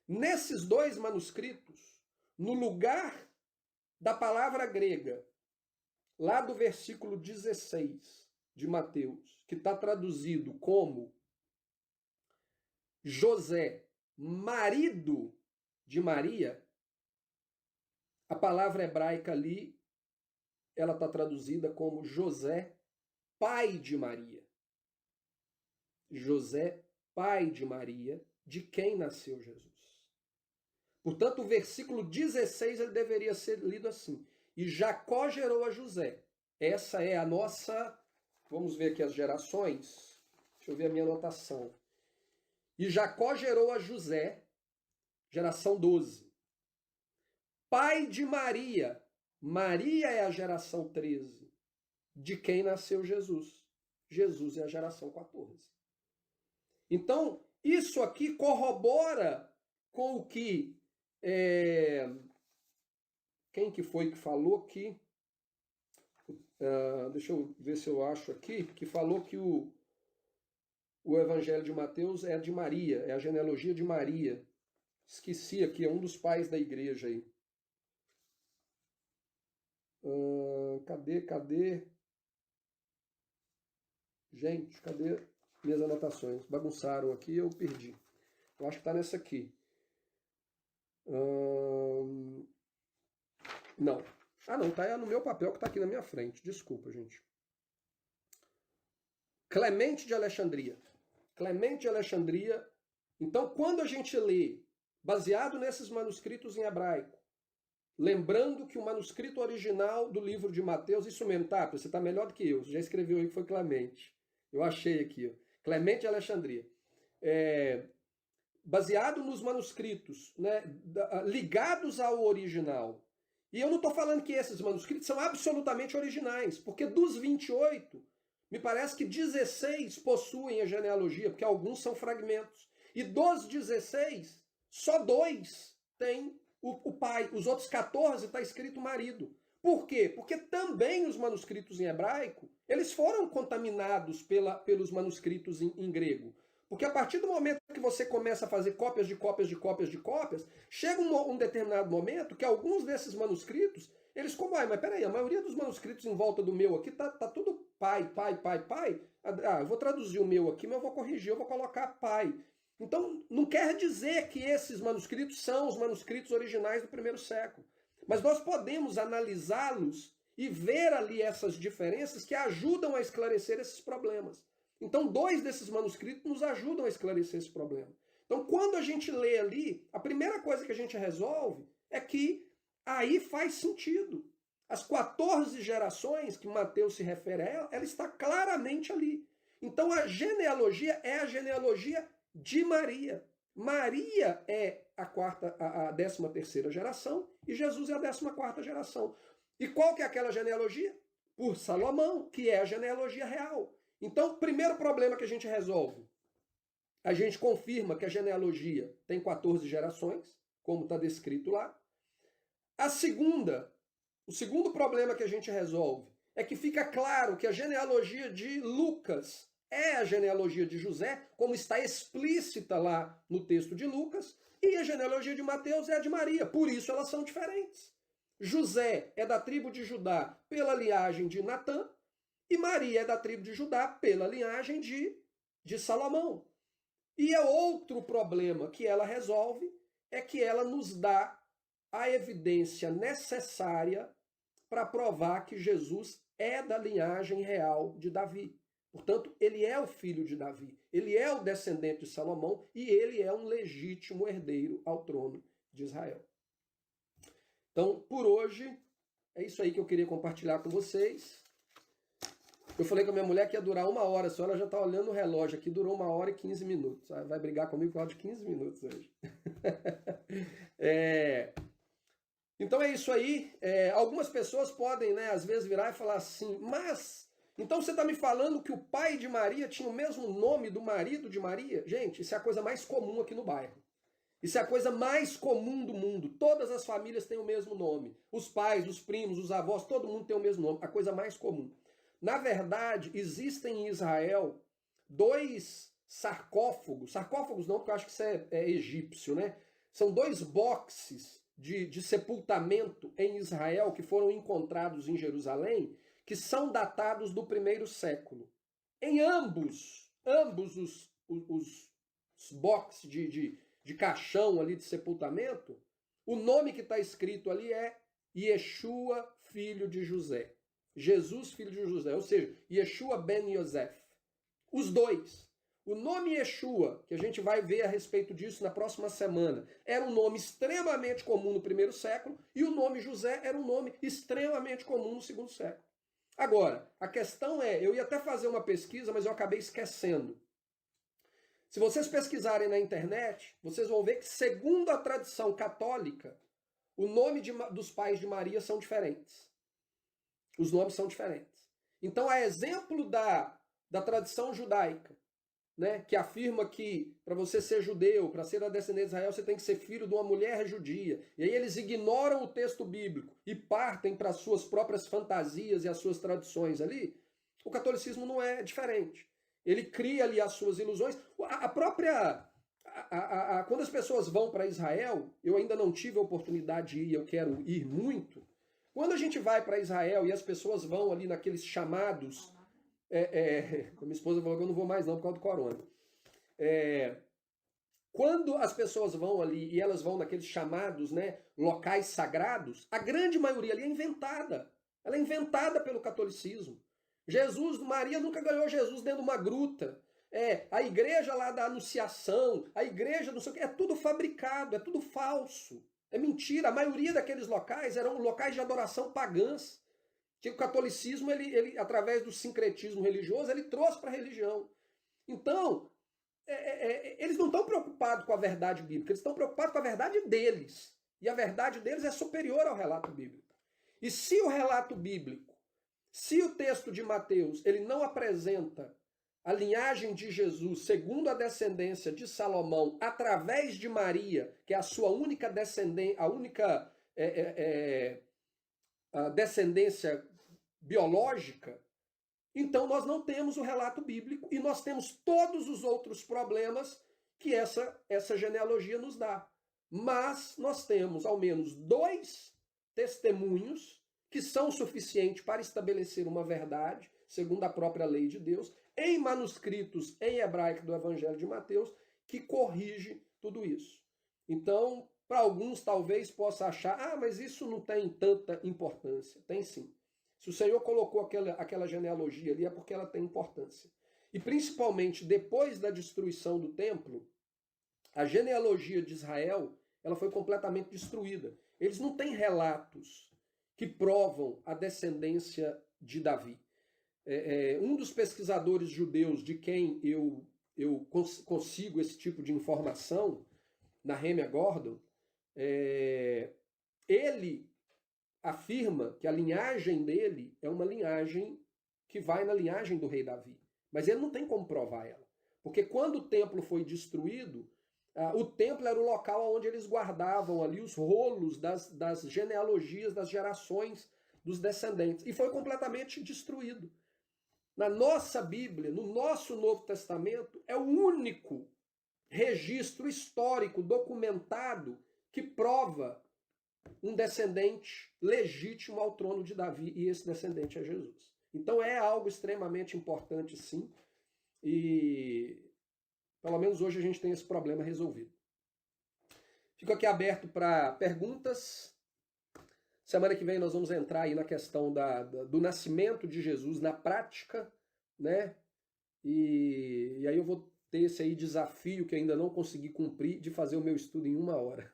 Nesses 2 manuscritos, no lugar da palavra grega, lá do versículo 16 de Mateus, que está traduzido como José, marido de Maria, a palavra hebraica ali, ela está traduzida como José, pai de Maria. José, pai de Maria, de quem nasceu Jesus. Portanto, o versículo 16 ele deveria ser lido assim. E Jacó gerou a José. Essa é a nossa... Vamos ver aqui as gerações. Deixa eu ver a minha anotação. E Jacó gerou a José, geração 12. Pai de Maria. Maria é a geração 13. De quem nasceu Jesus. Jesus é a geração 14. Então, isso aqui corrobora com o que... Quem que foi que falou que... deixa eu ver se eu acho aqui. Que falou que o Evangelho de Mateus é de Maria. É a genealogia de Maria. Esqueci aqui, é um dos pais da igreja aí. Cadê? Gente, cadê minhas anotações? Bagunçaram aqui, eu perdi. Eu acho que está nessa aqui. Não. Não, tá no meu papel que está aqui na minha frente. Desculpa, gente. Clemente de Alexandria. Clemente de Alexandria. Então, quando a gente lê, baseado nesses manuscritos em hebraico, lembrando que o manuscrito original do livro de Mateus, isso mesmo, tá? Você está melhor do que eu. Você já escreveu aí que foi Clemente. Eu achei aqui, ó. Clemente de Alexandria. Baseado nos manuscritos, né, ligados ao original. E eu não estou falando que esses manuscritos são absolutamente originais, porque dos 28, me parece que 16 possuem a genealogia, porque alguns são fragmentos. E dos 16, só 2 têm o pai. Os outros 14 está escrito marido. Por quê? Porque também os manuscritos em hebraico, eles foram contaminados pelos manuscritos em grego. Porque a partir do momento que você começa a fazer cópias de cópias de cópias de cópias, chega um determinado momento que alguns desses manuscritos, eles como, mas peraí, a maioria dos manuscritos em volta do meu aqui tá tudo pai. Eu vou traduzir o meu aqui, mas eu vou corrigir, eu vou colocar pai. Então, não quer dizer que esses manuscritos são os manuscritos originais do primeiro século. Mas nós podemos analisá-los e ver ali essas diferenças que ajudam a esclarecer esses problemas. Então, 2 desses manuscritos nos ajudam a esclarecer esse problema. Então, quando a gente lê ali, a primeira coisa que a gente resolve é que aí faz sentido. As 14 gerações que Mateus se refere a ela está claramente ali. Então, a genealogia é a genealogia de Maria. Maria é a 13ª geração e Jesus é a 14ª geração. E qual que é aquela genealogia? Por Salomão, que é a genealogia real. Então, o primeiro problema que a gente resolve, a gente confirma que a genealogia tem 14 gerações, como está descrito lá. O segundo problema que a gente resolve é que fica claro que a genealogia de Lucas é a genealogia de José, como está explícita lá no texto de Lucas, e a genealogia de Mateus é a de Maria, por isso elas são diferentes. José é da tribo de Judá pela linhagem de Natã, e Maria é da tribo de Judá pela linhagem de Salomão. E é outro problema que ela resolve, é que ela nos dá a evidência necessária para provar que Jesus é da linhagem real de Davi. Portanto, ele é o filho de Davi, ele é o descendente de Salomão e ele é um legítimo herdeiro ao trono de Israel. Então, por hoje, é isso aí que eu queria compartilhar com vocês. Eu falei com a minha mulher que ia durar 1 hora, só ela já está olhando o relógio aqui, durou 1 hora e 15 minutos. Vai brigar comigo por causa de 15 minutos hoje. Então é isso aí. Algumas pessoas podem, né, às vezes virar e falar assim, mas então você está me falando que o pai de Maria tinha o mesmo nome do marido de Maria? Gente, isso é a coisa mais comum aqui no bairro. Isso é a coisa mais comum do mundo. Todas as famílias têm o mesmo nome. Os pais, os primos, os avós, todo mundo tem o mesmo nome. A coisa mais comum. Na verdade, existem em Israel dois sarcófagos. Sarcófagos não, porque eu acho que isso é egípcio, né? São dois boxes de sepultamento em Israel que foram encontrados em Jerusalém, que são datados do primeiro século. Em ambos os boxes de caixão ali de sepultamento, o nome que está escrito ali é Yeshua, filho de José. Jesus, filho de José, ou seja, Yeshua ben Yosef. Os dois. O nome Yeshua, que a gente vai ver a respeito disso na próxima semana, era um nome extremamente comum no primeiro século, e o nome José era um nome extremamente comum no segundo século. Agora, a questão é, eu ia até fazer uma pesquisa, mas eu acabei esquecendo. Se vocês pesquisarem na internet, vocês vão ver que, segundo a tradição católica, o nome dos pais de Maria são diferentes. Os nomes são diferentes. Então, a exemplo da tradição judaica, né, que afirma que para você ser judeu, para ser da descendência de Israel, você tem que ser filho de uma mulher judia. E aí eles ignoram o texto bíblico e partem para as suas próprias fantasias e as suas tradições ali. O catolicismo não é diferente. Ele cria ali as suas ilusões. A própria... quando as pessoas vão para Israel, eu ainda não tive a oportunidade de ir, eu quero ir muito. Quando a gente vai para Israel e as pessoas vão ali naqueles chamados... minha esposa falou que eu não vou mais não por causa do corona. Quando as pessoas vão ali e elas vão naqueles chamados, né, locais sagrados, a grande maioria ali é inventada. Ela é inventada pelo catolicismo. Maria nunca ganhou Jesus dentro de uma gruta. A igreja lá da Anunciação, a igreja não sei o que, é tudo fabricado, é tudo falso. É mentira. A maioria daqueles locais eram locais de adoração pagãs. Que o catolicismo, ele através do sincretismo religioso, ele trouxe para a religião. Então, eles não estão preocupados com a verdade bíblica, eles estão preocupados com a verdade deles. E a verdade deles é superior ao relato bíblico. E se o relato bíblico, se o texto de Mateus, ele não apresenta a linhagem de Jesus segundo a descendência de Salomão, através de Maria, que é a sua única descendência, a única a descendência biológica, então nós não temos o relato bíblico e nós temos todos os outros problemas que essa genealogia nos dá. Mas nós temos ao menos 2 testemunhos que são suficientes para estabelecer uma verdade, segundo a própria lei de Deus, em manuscritos em hebraico do Evangelho de Mateus, que corrige tudo isso. Então, para alguns talvez possa achar, mas isso não tem tanta importância. Tem sim. Se o Senhor colocou aquela genealogia ali é porque ela tem importância. E principalmente depois da destruição do templo, a genealogia de Israel ela foi completamente destruída. Eles não têm relatos que provam a descendência de Davi. Um dos pesquisadores judeus de quem eu consigo esse tipo de informação, Nehemiah Gordon, ele afirma que a linhagem dele é uma linhagem que vai na linhagem do rei Davi. Mas ele não tem como provar ela. Porque quando o templo foi destruído, o templo era o local onde eles guardavam ali os rolos das genealogias, das gerações dos descendentes. E foi completamente destruído. Na nossa Bíblia, no nosso Novo Testamento, é o único registro histórico documentado que prova um descendente legítimo ao trono de Davi, e esse descendente é Jesus. Então é algo extremamente importante, sim, e pelo menos hoje a gente tem esse problema resolvido. Fico aqui aberto para perguntas. Semana que vem nós vamos entrar aí na questão do nascimento de Jesus na prática, né? E aí eu vou ter esse aí desafio que ainda não consegui cumprir de fazer o meu estudo em 1 hora.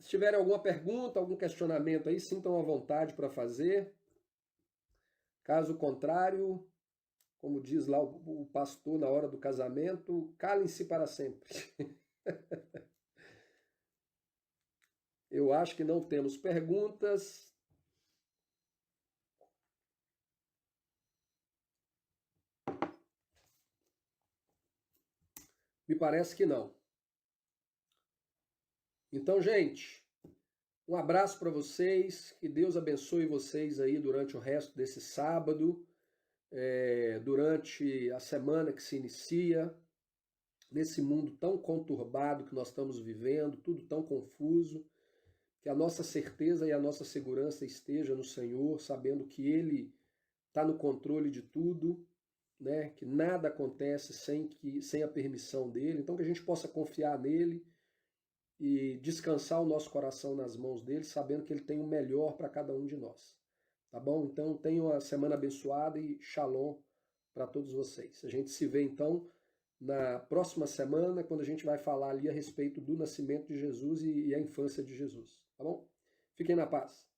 Se tiverem alguma pergunta, algum questionamento aí, sintam à vontade para fazer. Caso contrário, como diz lá o pastor na hora do casamento, calem-se para sempre. Eu acho que não temos perguntas. Me parece que não. Então, gente, um abraço para vocês, que Deus abençoe vocês aí durante o resto desse sábado, durante a semana que se inicia, nesse mundo tão conturbado que nós estamos vivendo, tudo tão confuso, que a nossa certeza e a nossa segurança esteja no Senhor, sabendo que Ele está no controle de tudo, né? Que nada acontece sem a permissão dele, então que a gente possa confiar nele e descansar o nosso coração nas mãos dele, sabendo que ele tem o melhor para cada um de nós. Tá bom? Então tenham uma semana abençoada e shalom para todos vocês. A gente se vê então na próxima semana, quando a gente vai falar ali a respeito do nascimento de Jesus e a infância de Jesus. Tá bom? Fiquem na paz.